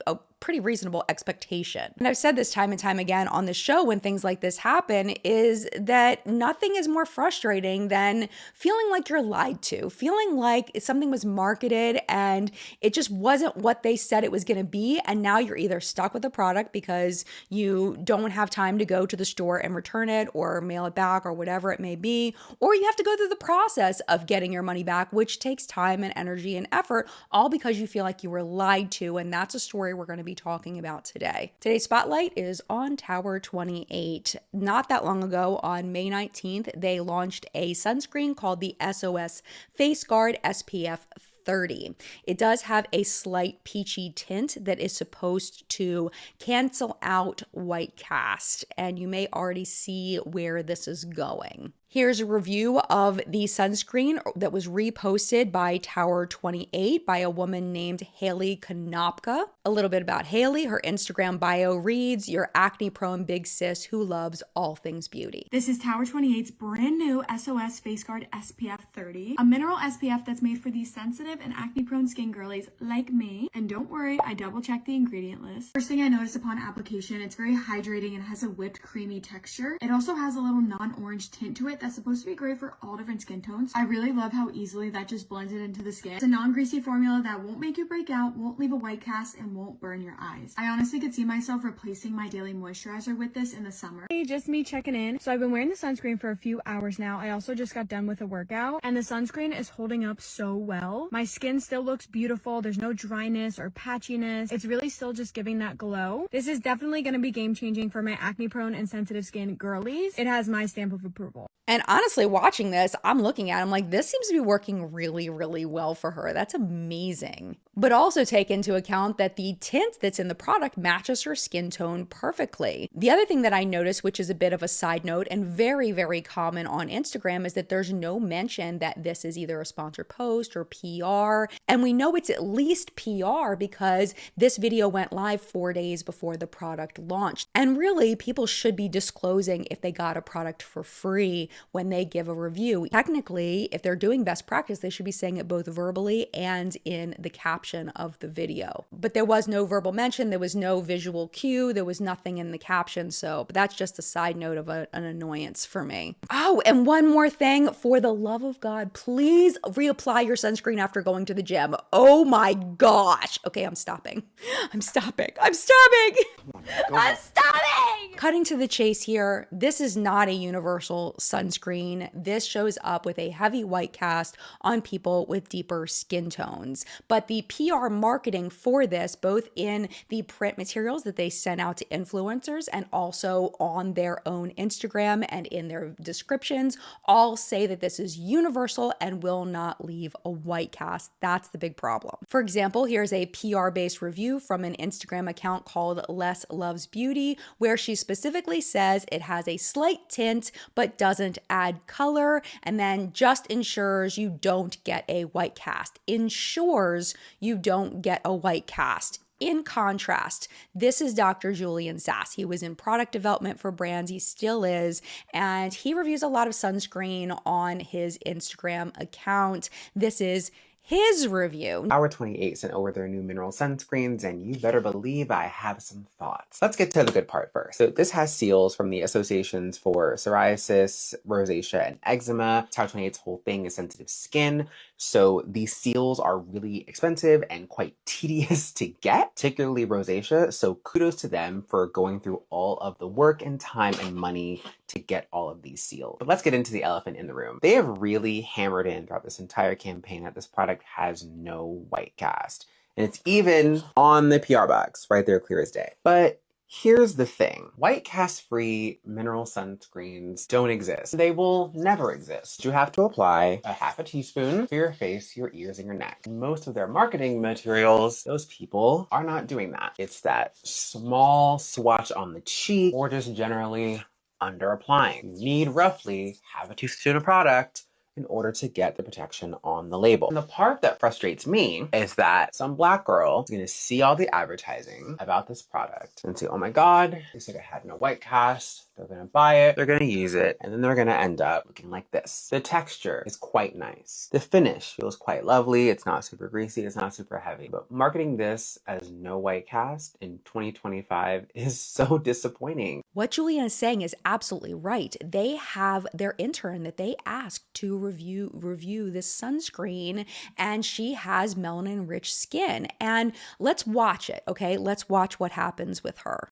a pretty reasonable expectation. And I've said this time and time again on the show when things like this happen, is that nothing is more frustrating than feeling like you're lied to, feeling like something was marketed and it just wasn't what they said it was going to be. And now you're either stuck with the product because you don't have time to go to the store and return it or mail it back or whatever it may be, or you have to go through the process of getting your money back, which takes time and energy and effort, all because you feel like you were lied to. And that's a story we're going to be talking about today. Today's spotlight is on Tower28. Not that long ago, on May 19th, they launched a sunscreen called the SOS Face Guard SPF 30. It does have a slight peachy tint that is supposed to cancel out white cast, and you may already see where this is going. Here's a review of the sunscreen that was reposted by Tower28 by a woman named Haley Konopka. A little bit about Haley. Her Instagram bio reads, "Your acne-prone big sis who loves all things beauty." This is Tower28's brand new SOS Face Guard SPF 30, a mineral SPF that's made for these sensitive and acne-prone skin girlies like me. And don't worry, I double-checked the ingredient list. First thing I noticed upon application, it's very hydrating and has a whipped creamy texture. It also has a little non-orange tint to it that's supposed to be great for all different skin tones. I really love how easily that just blends it into the skin. It's a non-greasy formula that won't make you break out, won't leave a white cast, and won't burn your eyes. I honestly could see myself replacing my daily moisturizer with this in the summer. Hey, just me checking in. So I've been wearing the sunscreen for a few hours now. I also just got done with a workout, and the sunscreen is holding up so well. My skin still looks beautiful. There's no dryness or patchiness. It's really still just giving that glow. This is definitely going to be game changing for my acne prone and sensitive skin girlies. It has my stamp of approval. And honestly, watching this, I'm looking at it, I'm like, this seems to be working really, really well for her. That's amazing. But also take into account that the tint that's in the product matches her skin tone perfectly. The other thing that I noticed, which is a bit of a side note and very, very common on Instagram, is that there's no mention that this is either a sponsored post or PR. And we know it's at least PR because this video went live 4 days before the product launched. And really, people should be disclosing if they got a product for free when they give a review. Technically, if they're doing best practice, they should be saying it both verbally and in the caption of the video. But there was no verbal mention, there was no visual cue, there was nothing in the caption. So, but that's just a side note of an annoyance for me. Oh, and one more thing, for the love of God, please reapply your sunscreen after going to the gym. Oh my gosh. Okay, I'm stopping. I'm stopping. I'm stopping. I'm stopping. Cutting to the chase here, this is not a universal sunscreen. This shows up with a heavy white cast on people with deeper skin tones. But the PR marketing for this, both in the print materials that they sent out to influencers and also on their own Instagram and in their descriptions, all say that this is universal and will not leave a white cast. That's the big problem. For example, here's a PR-based review from an Instagram account called Rhode Beauty, where she specifically says it has a slight tint but doesn't add color, and then just ensures you don't get a white cast. Ensures you don't get a white cast. In contrast, this is Dr. Julian Sass. He was in product development for brands, he still is, and he reviews a lot of sunscreen on his Instagram account. This is his review. Tower28 sent over their new mineral sunscreens, and you better believe I have some thoughts. Let's get to the good part first. So this has seals from the associations for psoriasis, rosacea, and eczema. Tower28's whole thing is sensitive skin. So these seals are really expensive and quite tedious to get, particularly rosacea. So kudos to them for going through all of the work and time and money to get all of these sealed. But let's get into the elephant in the room. They have really hammered in throughout this entire campaign that this product has no white cast. And it's even on the PR box right there, clear as day. But here's the thing. White cast-free mineral sunscreens don't exist. They will never exist. You have to apply a half a teaspoon for your face, your ears, and your neck. Most of their marketing materials, those people are not doing that. It's that small swatch on the cheek or just generally under applying. You need roughly half a teaspoon of product in order to get the protection on the label. And the part that frustrates me is that some black girl is gonna see all the advertising about this product and say, oh my God, they said it had no white cast. They're gonna buy it, they're gonna use it, and then they're gonna end up looking like this. The texture is quite nice. The finish feels quite lovely. It's not super greasy, it's not super heavy. But marketing this as no white cast in 2025 is so disappointing. What Julian is saying is absolutely right. They have their intern that they asked to review this sunscreen, and she has melanin-rich skin. And let's watch it, okay? Let's watch what happens with her.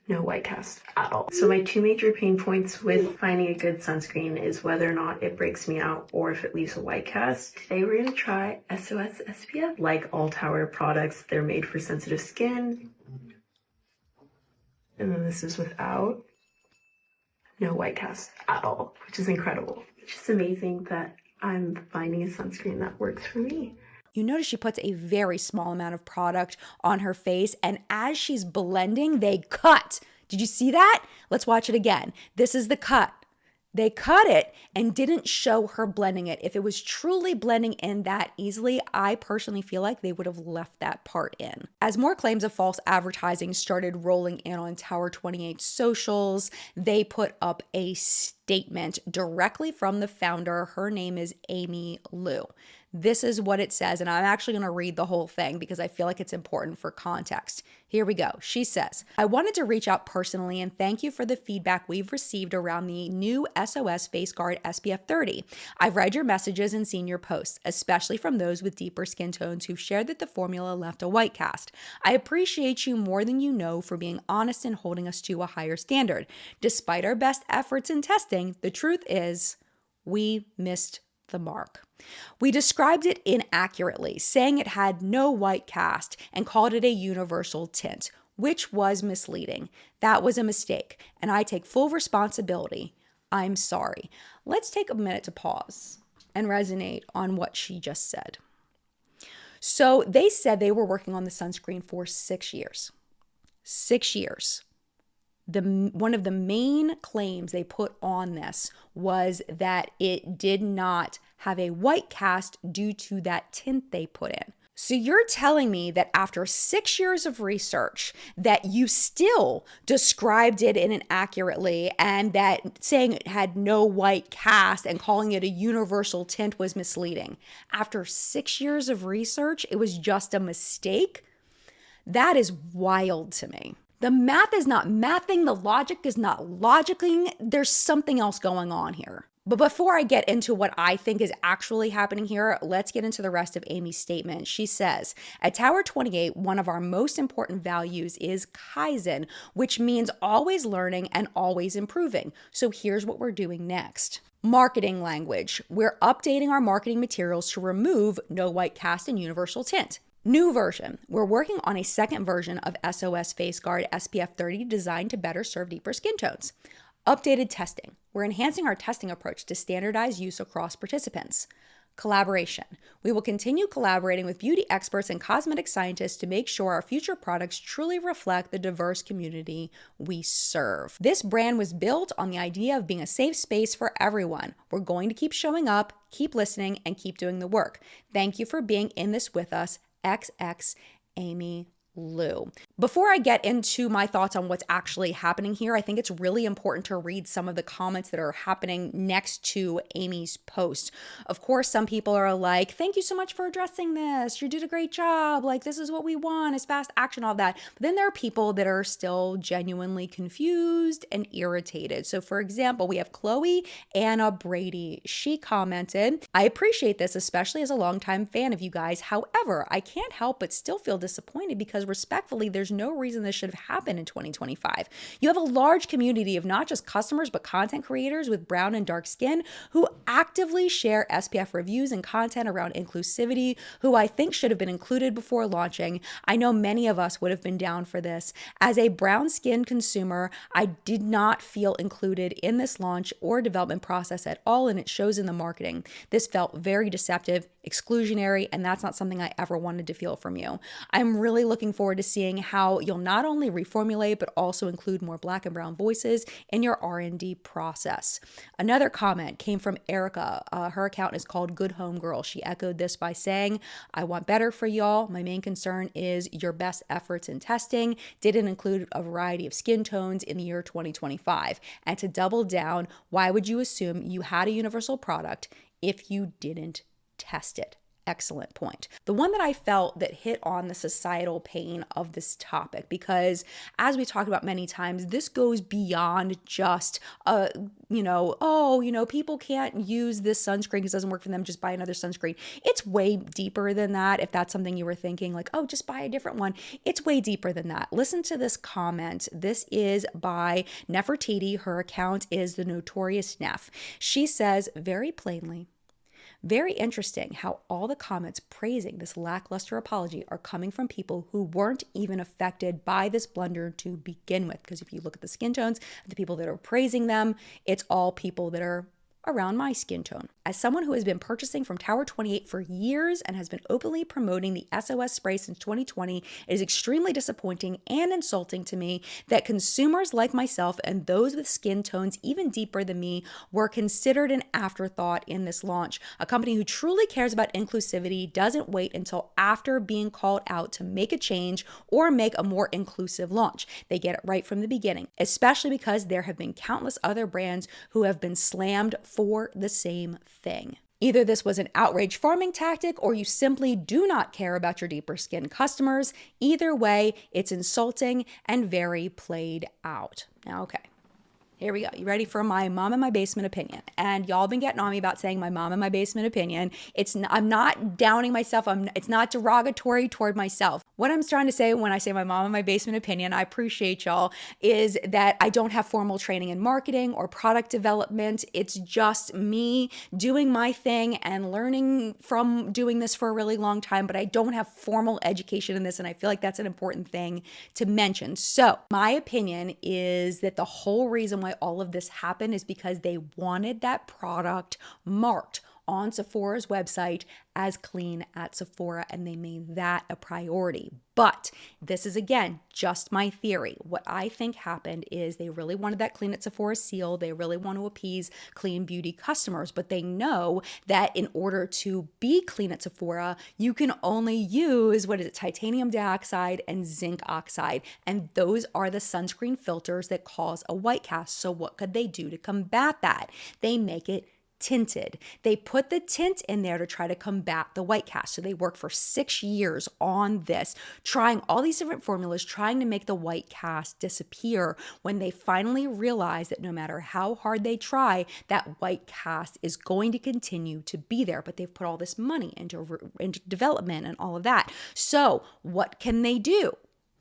No white cast at all. So my two major pain points with finding a good sunscreen is whether or not it breaks me out or if it leaves a white cast. Today we're gonna try SOS SPF. Like all Tower products, they're made for sensitive skin. And then this is without. No white cast at all, which is incredible. It's just amazing that I'm finding a sunscreen that works for me. You notice she puts a very small amount of product on her face, and as she's blending, they cut. Did you see that? Let's watch it again. This is the cut. They cut it and didn't show her blending it. If it was truly blending in that easily, I personally feel like they would have left that part in. As more claims of false advertising started rolling in on Tower28 socials, they put up a statement directly from the founder. Her name is Amy Liu. This is what it says, and I'm actually going to read the whole thing because I feel like it's important for context. Here we go. She says, I wanted to reach out personally and thank you for the feedback we've received around the new SOS Face Guard SPF 30. I've read your messages and seen your posts, especially from those with deeper skin tones who've shared that the formula left a white cast. I appreciate you more than you know for being honest and holding us to a higher standard. Despite our best efforts in testing, the truth is we missed the mark. We described it inaccurately, saying it had no white cast and called it a universal tint, which was misleading. That was a mistake, and I take full responsibility. I'm sorry. Let's take a minute to pause and resonate on what she just said. So they said they were working on the sunscreen for 6 years. 6 years. One of the main claims they put on this was that it did not have a white cast due to that tint they put in. So you're telling me that after 6 years of research that you still described it inaccurately and that saying it had no white cast and calling it a universal tint was misleading. After 6 years of research, it was just a mistake? That is wild to me. The math is not mathing, the logic is not logicking. There's something else going on here. But before I get into what I think is actually happening here, let's get into the rest of Amy's statement. She says, at Tower28, one of our most important values is Kaizen, which means always learning and always improving. So here's what we're doing next. Marketing language. We're updating our marketing materials to remove no white cast and universal tint. New version. We're working on a second version of SOS Face Guard SPF 30 designed to better serve deeper skin tones. Updated testing. We're enhancing our testing approach to standardize use across participants. Collaboration. We will continue collaborating with beauty experts and cosmetic scientists to make sure our future products truly reflect the diverse community we serve. This brand was built on the idea of being a safe space for everyone. We're going to keep showing up, keep listening, and keep doing the work. Thank you for being in this with us. XX Amy Lou. Before I get into my thoughts on what's actually happening here, I think it's really important to read some of the comments that are happening next to Amy's post. Of course, some people are like, thank you so much for addressing this. You did a great job. Like, this is what we want, is fast action, all that. But then there are people that are still genuinely confused and irritated. So for example, we have Chloe Anna Brady. She commented, I appreciate this, especially as a longtime fan of you guys. However, I can't help but still feel disappointed because respectfully, there's no reason this should have happened in 2025. You have a large community of not just customers, but content creators with brown and dark skin who actively share SPF reviews and content around inclusivity, who I think should have been included before launching. I know many of us would have been down for this. As a brown skin consumer, I did not feel included in this launch or development process at all, and it shows in the marketing. This felt very deceptive, exclusionary, and that's not something I ever wanted to feel from you. I'm really looking forward to seeing how you'll not only reformulate, but also include more Black and brown voices in your R&D process. Another comment came from Erica. Her account is called Good Home Girl. She echoed this by saying, I want better for y'all. My main concern is your best efforts in testing didn't include a variety of skin tones in the year 2025. And to double down, why would you assume you had a universal product if you didn't test it? Excellent point. The one that I felt that hit on the societal pain of this topic, because as we talked about many times, this goes beyond just, people can't use this sunscreen because it doesn't work for them, just buy another sunscreen. It's way deeper than that. If that's something you were thinking like, oh, just buy a different one. It's way deeper than that. Listen to this comment. This is by Nefertiti. Her account is the Notorious Neff. She says very plainly, very interesting how all the comments praising this lackluster apology are coming from people who weren't even affected by this blunder to begin with. Because if you look at the skin tones of the people that are praising them, it's all people that are around my skin tone. As someone who has been purchasing from Tower28 for years and has been openly promoting the SOS spray since 2020, it is extremely disappointing and insulting to me that consumers like myself and those with skin tones even deeper than me were considered an afterthought in this launch. A company who truly cares about inclusivity doesn't wait until after being called out to make a change or make a more inclusive launch. They get it right from the beginning, especially because there have been countless other brands who have been slammed for the same thing. Either this was an outrage farming tactic or you simply do not care about your deeper skin customers. Either way, it's insulting and very played out. Now, okay. Here we go. You ready for my mom in my basement opinion? And y'all been getting on me about saying my mom in my basement opinion. I'm not downing myself. It's not derogatory toward myself. What I'm trying to say when I say my mom in my basement opinion, I appreciate y'all, is that I don't have formal training in marketing or product development. It's just me doing my thing and learning from doing this for a really long time, but I don't have formal education in this, and I feel like that's an important thing to mention. So my opinion is that the whole reason why all of this happened is because they wanted that product marked on Sephora's website as clean at Sephora, and they made that a priority. But this is, again, just my theory. What I think happened is they really wanted that clean at Sephora seal. They really want to appease clean beauty customers, but they know that in order to be clean at Sephora, you can only use, titanium dioxide and zinc oxide. And those are the sunscreen filters that cause a white cast. So what could they do to combat that? They make it tinted. They put the tint in there to try to combat the white cast. So they worked for 6 years on this, trying all these different formulas, trying to make the white cast disappear. When they finally realized that no matter how hard they try, that white cast is going to continue to be there. But they've put all this money into development and all of that. So what can they do?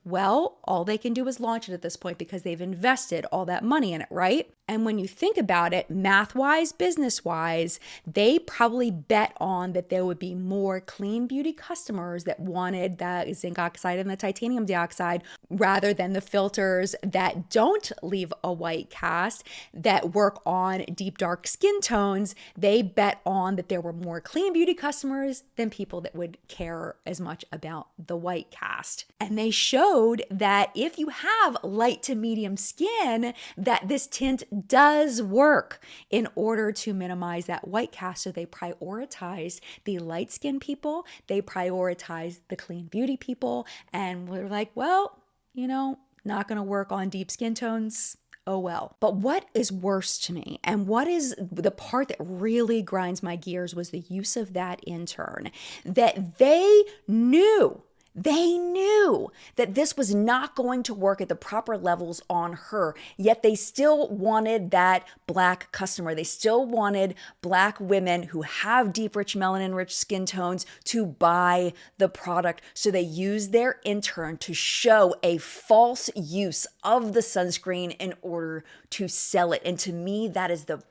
Well, all they can do is launch it at this point because they've invested all that money in it, right? And when you think about it, math-wise, business-wise, they probably bet on that there would be more clean beauty customers that wanted the zinc oxide and the titanium dioxide rather than the filters that don't leave a white cast, that work on deep, dark skin tones. They bet on that there were more clean beauty customers than people that would care as much about the white cast. And they showed that if you have light to medium skin, that this tint does work in order to minimize that white cast. So they prioritized the light skin people, they prioritized the clean beauty people, and we're like, well, not going to work on deep skin tones. Oh well. But what is worse to me, and what is the part that really grinds my gears, was the use of that intern, that they knew that this was not going to work at the proper levels on her, yet they still wanted that Black customer. They still wanted Black women who have deep, rich, melanin-rich skin tones to buy the product. So they used their intern to show a false use of the sunscreen in order to sell it. And to me, that is the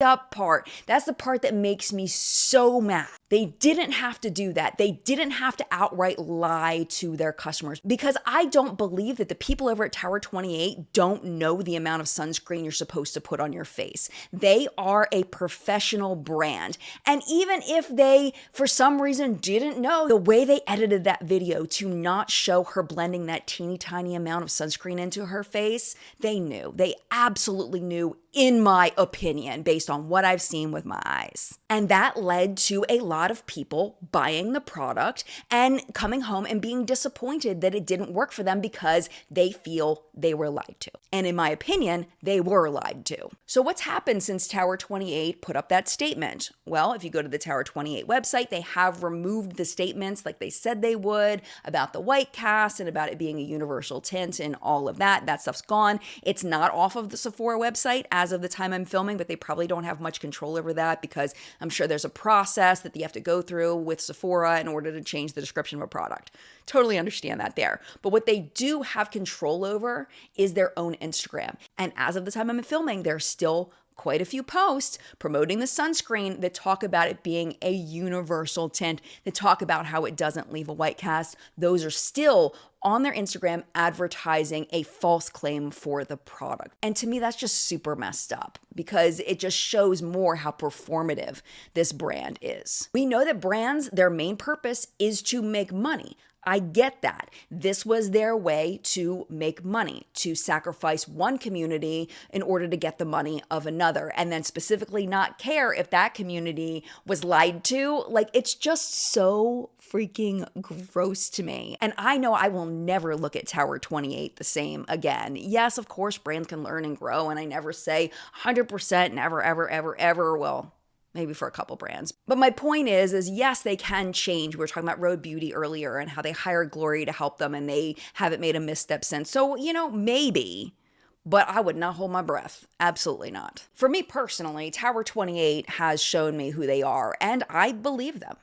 up part. That's the part that makes me so mad. They didn't have to do that. They didn't have to outright lie to their customers, because I don't believe that the people over at Tower28 don't know the amount of sunscreen you're supposed to put on your face. They are a professional brand. And even if they, for some reason, didn't know, the way they edited that video to not show her blending that teeny tiny amount of sunscreen into her face, they knew. They absolutely knew, in my opinion, based on what I've seen with my eyes. And that led to a lot of people buying the product and coming home and being disappointed that it didn't work for them because they feel they were lied to. And in my opinion, they were lied to. So what's happened since Tower28 put up that statement? Well, if you go to the Tower28 website, they have removed the statements like they said they would about the white cast and about it being a universal tint and all of that. That stuff's gone. It's not off of the Sephora website as of the time I'm filming, but they probably don't have much control over that because I'm sure there's a process that you have to go through with Sephora in order to change the description of a product. Totally understand that there. But what they do have control over is their own Instagram. And as of the time I'm filming, there's still quite a few posts promoting the sunscreen that talk about it being a universal tint, that talk about how it doesn't leave a white cast. Those are still on their Instagram advertising a false claim for the product. And to me, that's just super messed up because it just shows more how performative this brand is. We know that brands, their main purpose is to make money. I get that. This was their way to make money, to sacrifice one community in order to get the money of another, and then specifically not care if that community was lied to. Like, it's just so freaking gross to me. And I know I will never look at Tower28 the same again. Yes, of course, brands can learn and grow, and I never say 100% never, ever, ever, ever. Well, maybe for a couple brands. But my point is yes, they can change. We were talking about Rhode Beauty earlier and how they hired Glory to help them and they haven't made a misstep since. So, maybe, but I would not hold my breath. Absolutely not. For me personally, Tower28 has shown me who they are, and I believe them.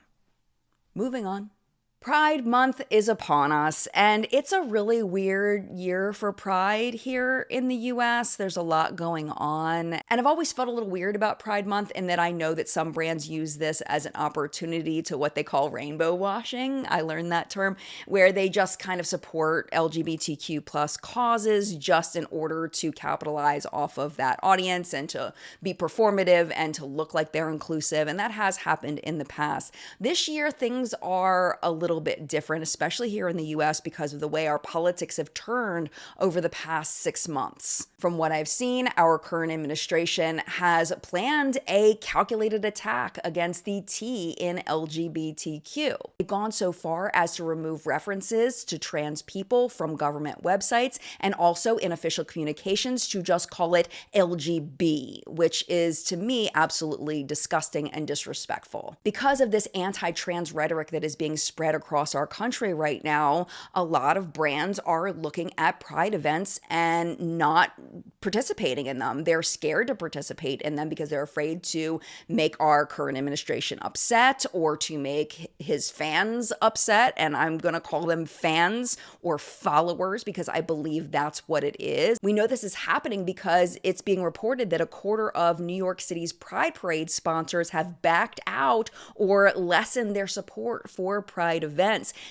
Moving on. Pride Month is upon us, and it's a really weird year for Pride here in the US. There's a lot going on, and I've always felt a little weird about Pride Month in that I know that some brands use this as an opportunity to what they call rainbow washing. I learned that term, where they just kind of support LGBTQ plus causes just in order to capitalize off of that audience and to be performative and to look like they're inclusive, and that has happened in the past. This year, things are a little bit different, especially here in the US, because of the way our politics have turned over the past 6 months. From what I've seen, our current administration has planned a calculated attack against the T in LGBTQ. They've gone so far as to remove references to trans people from government websites and also in official communications to just call it LGB, which is to me absolutely disgusting and disrespectful. Because of this anti-trans rhetoric that is being spread across our country right now, a lot of brands are looking at Pride events and not participating in them. They're scared to participate in them because they're afraid to make our current administration upset or to make his fans upset. And I'm going to call them fans or followers because I believe that's what it is. We know this is happening because it's being reported that a quarter of New York City's Pride Parade sponsors have backed out or lessened their support for Pride events.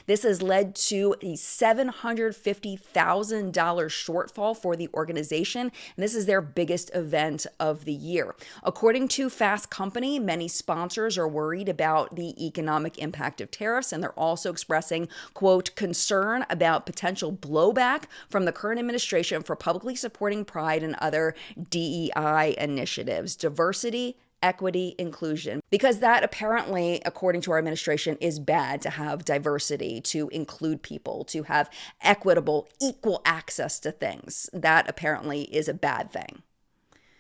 This has led to a $750,000 shortfall for the organization, and this is their biggest event of the year. According to Fast Company, many sponsors are worried about the economic impact of tariffs, and they're also expressing, quote, concern about potential blowback from the current administration for publicly supporting Pride and other DEI initiatives. Diversity, equity, inclusion, because that apparently, according to our administration, is bad to have diversity, to include people, to have equitable, equal access to things. That apparently is a bad thing.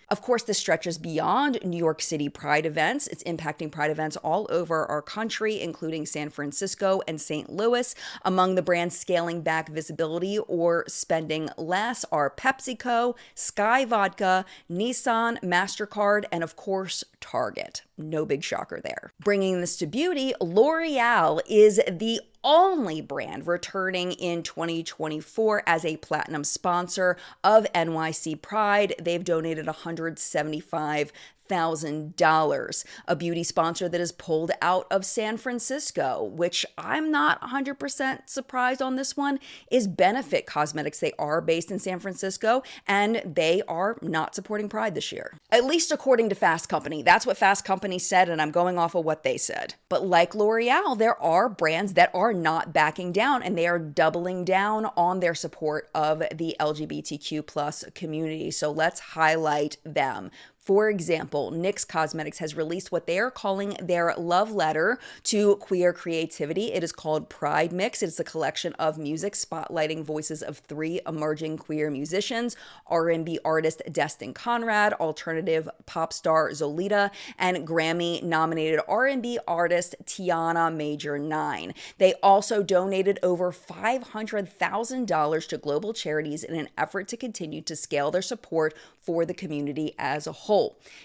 Of course, this stretches beyond New York City Pride events. It's impacting Pride events all over our country, including San Francisco and St. Louis. Among the brands scaling back visibility or spending less are PepsiCo, Sky Vodka, Nissan, MasterCard, and of course, Target. No big shocker there. Bringing this to beauty, L'Oreal is the only brand returning in 2024 as a platinum sponsor of NYC Pride. They've donated $175,000. A beauty sponsor that is pulled out of San Francisco, which I'm not 100% surprised on this one, is Benefit Cosmetics. They are based in San Francisco and they are not supporting Pride this year. At least according to Fast Company. That's what Fast Company said, and I'm going off of what they said. But like L'Oreal, there are brands that are not backing down and they are doubling down on their support of the LGBTQ plus community. So let's highlight them. For example, NYX Cosmetics has released what they are calling their love letter to queer creativity. It is called Pride Mix. It's a collection of music spotlighting voices of 3 emerging queer musicians: R&B artist Destin Conrad, alternative pop star Zolita, and Grammy-nominated R&B artist Tiana Major 9. They also donated over $500,000 to global charities in an effort to continue to scale their support for the community as a whole.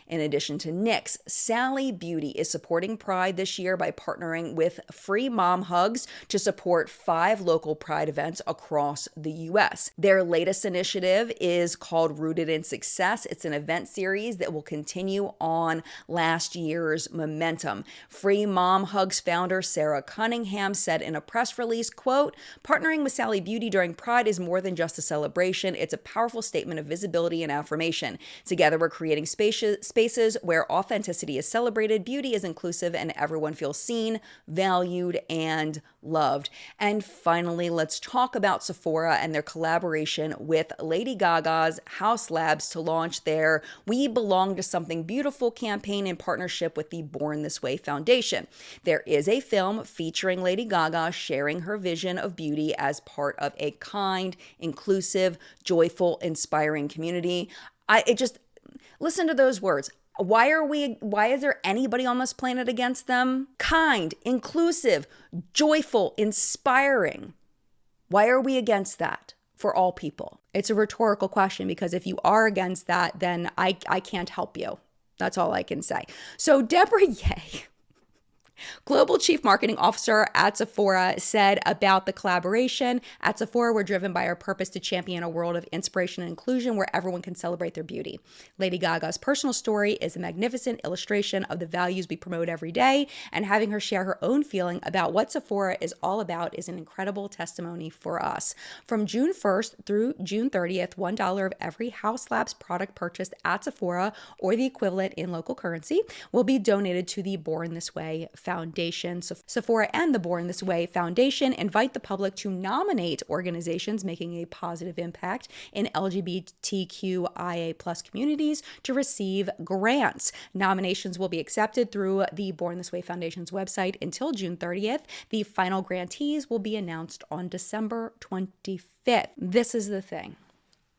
In addition to NYX, Sally Beauty is supporting Pride this year by partnering with Free Mom Hugs to support 5 local Pride events across the U.S. Their latest initiative is called Rooted in Success. It's an event series that will continue on last year's momentum. Free Mom Hugs founder Sarah Cunningham said in a press release, quote, "Partnering with Sally Beauty during Pride is more than just a celebration. It's a powerful statement of visibility and affirmation. Together, we're creating spaces where authenticity is celebrated, beauty is inclusive, and everyone feels seen, valued, and loved." And finally, let's talk about Sephora and their collaboration with Lady Gaga's House Labs to launch their We Belong to Something Beautiful campaign in partnership with the Born This Way Foundation. There is a film featuring Lady Gaga sharing her vision of beauty as part of a kind, inclusive, joyful, inspiring community. Listen to those words. Why is there anybody on this planet against them? Kind, inclusive, joyful, inspiring. Why are we against that for all people? It's a rhetorical question, because if you are against that, then I can't help you. That's all I can say. So Deborah Ye, Global Chief Marketing Officer at Sephora, said about the collaboration, "At Sephora, we're driven by our purpose to champion a world of inspiration and inclusion where everyone can celebrate their beauty. Lady Gaga's personal story is a magnificent illustration of the values we promote every day, and having her share her own feeling about what Sephora is all about is an incredible testimony for us." From June 1st through June 30th, $1 of every House Labs product purchased at Sephora, or the equivalent in local currency, will be donated to the Born This Way Foundation. So Sephora and the Born This Way Foundation invite the public to nominate organizations making a positive impact in LGBTQIA+ communities to receive grants. Nominations will be accepted through the Born This Way Foundation's website until June 30th. The final grantees will be announced on December 25th. This is the thing.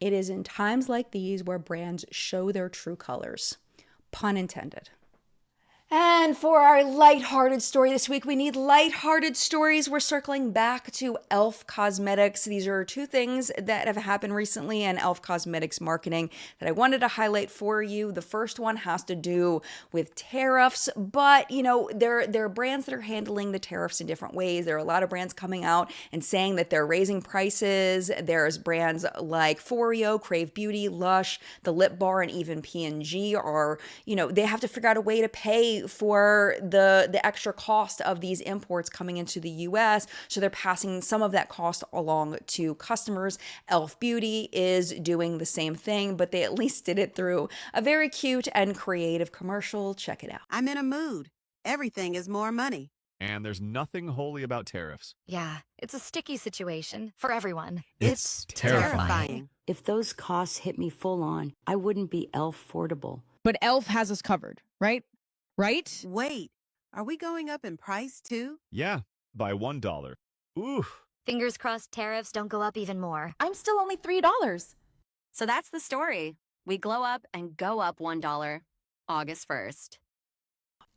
It is in times like these where brands show their true colors. Pun intended. And for our lighthearted story this week, we need lighthearted stories. We're circling back to E.L.F. Cosmetics. These are two things that have happened recently in E.L.F. Cosmetics marketing that I wanted to highlight for you. The first one has to do with tariffs, but there are brands that are handling the tariffs in different ways. There are a lot of brands coming out and saying that they're raising prices. There's brands like Foreo, Crave Beauty, Lush, the Lip Bar, and even P&G are, they have to figure out a way to pay for the extra cost of these imports coming into the US. So they're passing some of that cost along to customers. E.L.F. Beauty is doing the same thing, but they at least did it through a very cute and creative commercial. Check it out. I'm in a mood. Everything is more money. And there's nothing holy about tariffs. Yeah, it's a sticky situation for everyone. It's terrifying. If those costs hit me full on, I wouldn't be E.L.F.-affordable. But E.L.F. has us covered, right? Right? Wait, are we going up in price too? Yeah, by $1. Ooh. Fingers crossed tariffs don't go up even more. I'm still only $3. So that's the story. We glow up and go up $1 August 1st.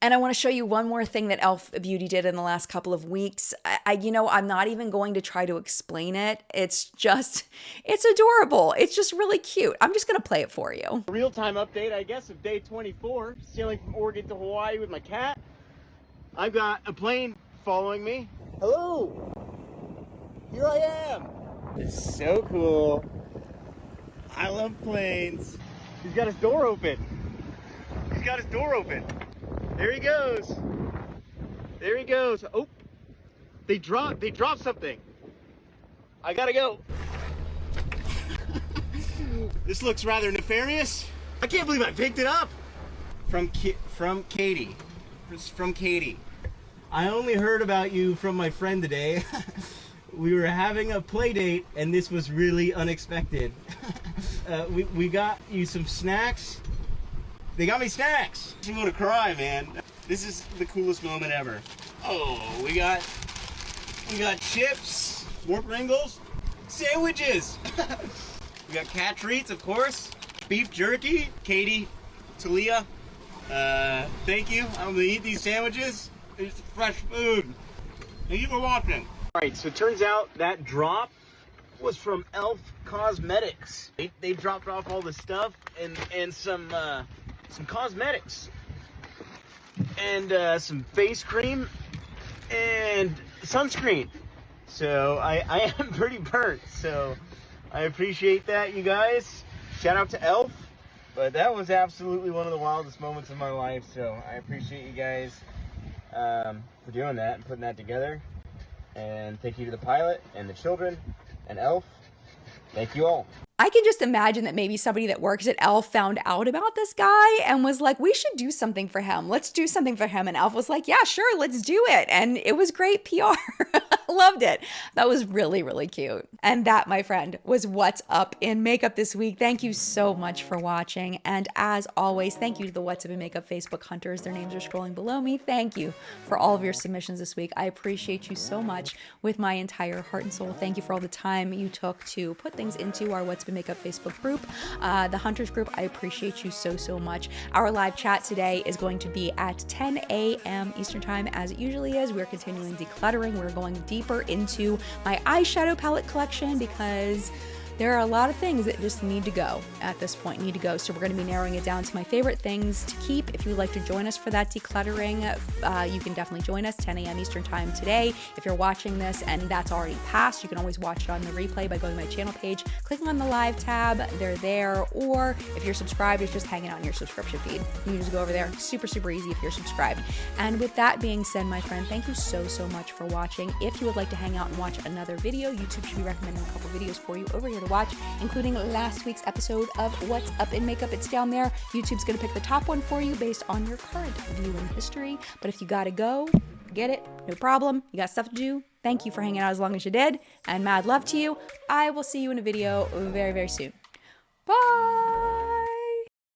And I want to show you one more thing that E.L.F. Beauty did in the last couple of weeks. I'm not even going to try to explain it. It's adorable. It's just really cute. I'm just going to play it for you. Real-time update, I guess, of day 24. Sailing from Oregon to Hawaii with my cat. I've got a plane following me. Hello! Here I am! It's so cool. I love planes. He's got his door open. There he goes. Oh, they dropped something. I gotta go. This looks rather nefarious. I can't believe I picked it up. From Katie. From Katie. I only heard about you from my friend today. We were having a play date and this was really unexpected. We got you some snacks. They got me snacks. I'm gonna cry, man. This is the coolest moment ever. Oh, we got chips, more Pringles, sandwiches. We got cat treats, of course. Beef jerky. Katie, Talia, thank you. I'm gonna eat these sandwiches. It's fresh food. Thank you for watching. All right, so it turns out that drop was from E.L.F. Cosmetics. They dropped off all the stuff and some cosmetics and some face cream and sunscreen. So I am pretty burnt, so I appreciate that, you guys. Shout out to E.L.F. But that was absolutely one of the wildest moments of my life, so I appreciate you guys for doing that and putting that together. And thank you to the pilot and the children and E.L.F. Thank you all. I can just imagine that maybe somebody that works at E.L.F. found out about this guy and was like, we should do something for him. Let's do something for him. And E.L.F. was like, yeah, sure, let's do it. And it was great PR. Loved it. That was really, really cute. And that, my friend, was what's up in makeup this week. Thank you so much for watching. And as always, thank you to the What's Up in Makeup Facebook hunters. Their names are scrolling below me. Thank you for all of your submissions this week. I appreciate you so much with my entire heart and soul. Thank you for all the time you took to put things into our What's Up in Makeup Facebook group. The hunters group, I appreciate you so, so much. Our live chat today is going to be at 10 a.m. Eastern time, as it usually is. We're continuing decluttering. We're going deeper into my eyeshadow palette collection because there are a lot of things that just need to go at this point, So we're going to be narrowing it down to my favorite things to keep. If you would like to join us for that decluttering, you can definitely join us 10 a.m. Eastern time today. If you're watching this and that's already passed, you can always watch it on the replay by going to my channel page, clicking on the live tab. They're there. Or if you're subscribed, it's just hanging out in your subscription feed. You can just go over there. Super, super easy if you're subscribed. And with that being said, my friend, thank you so, so much for watching. If you would like to hang out and watch another video, YouTube should be recommending a couple videos for you over here to watch, including last week's episode of What's Up in Makeup. It's down there. YouTube's gonna pick the top one for you based on your current viewing history. But if you gotta go, get it, no problem. You got stuff to do. Thank you for hanging out as long as you did, and mad love to you. I will see you in a video very, very soon. Bye!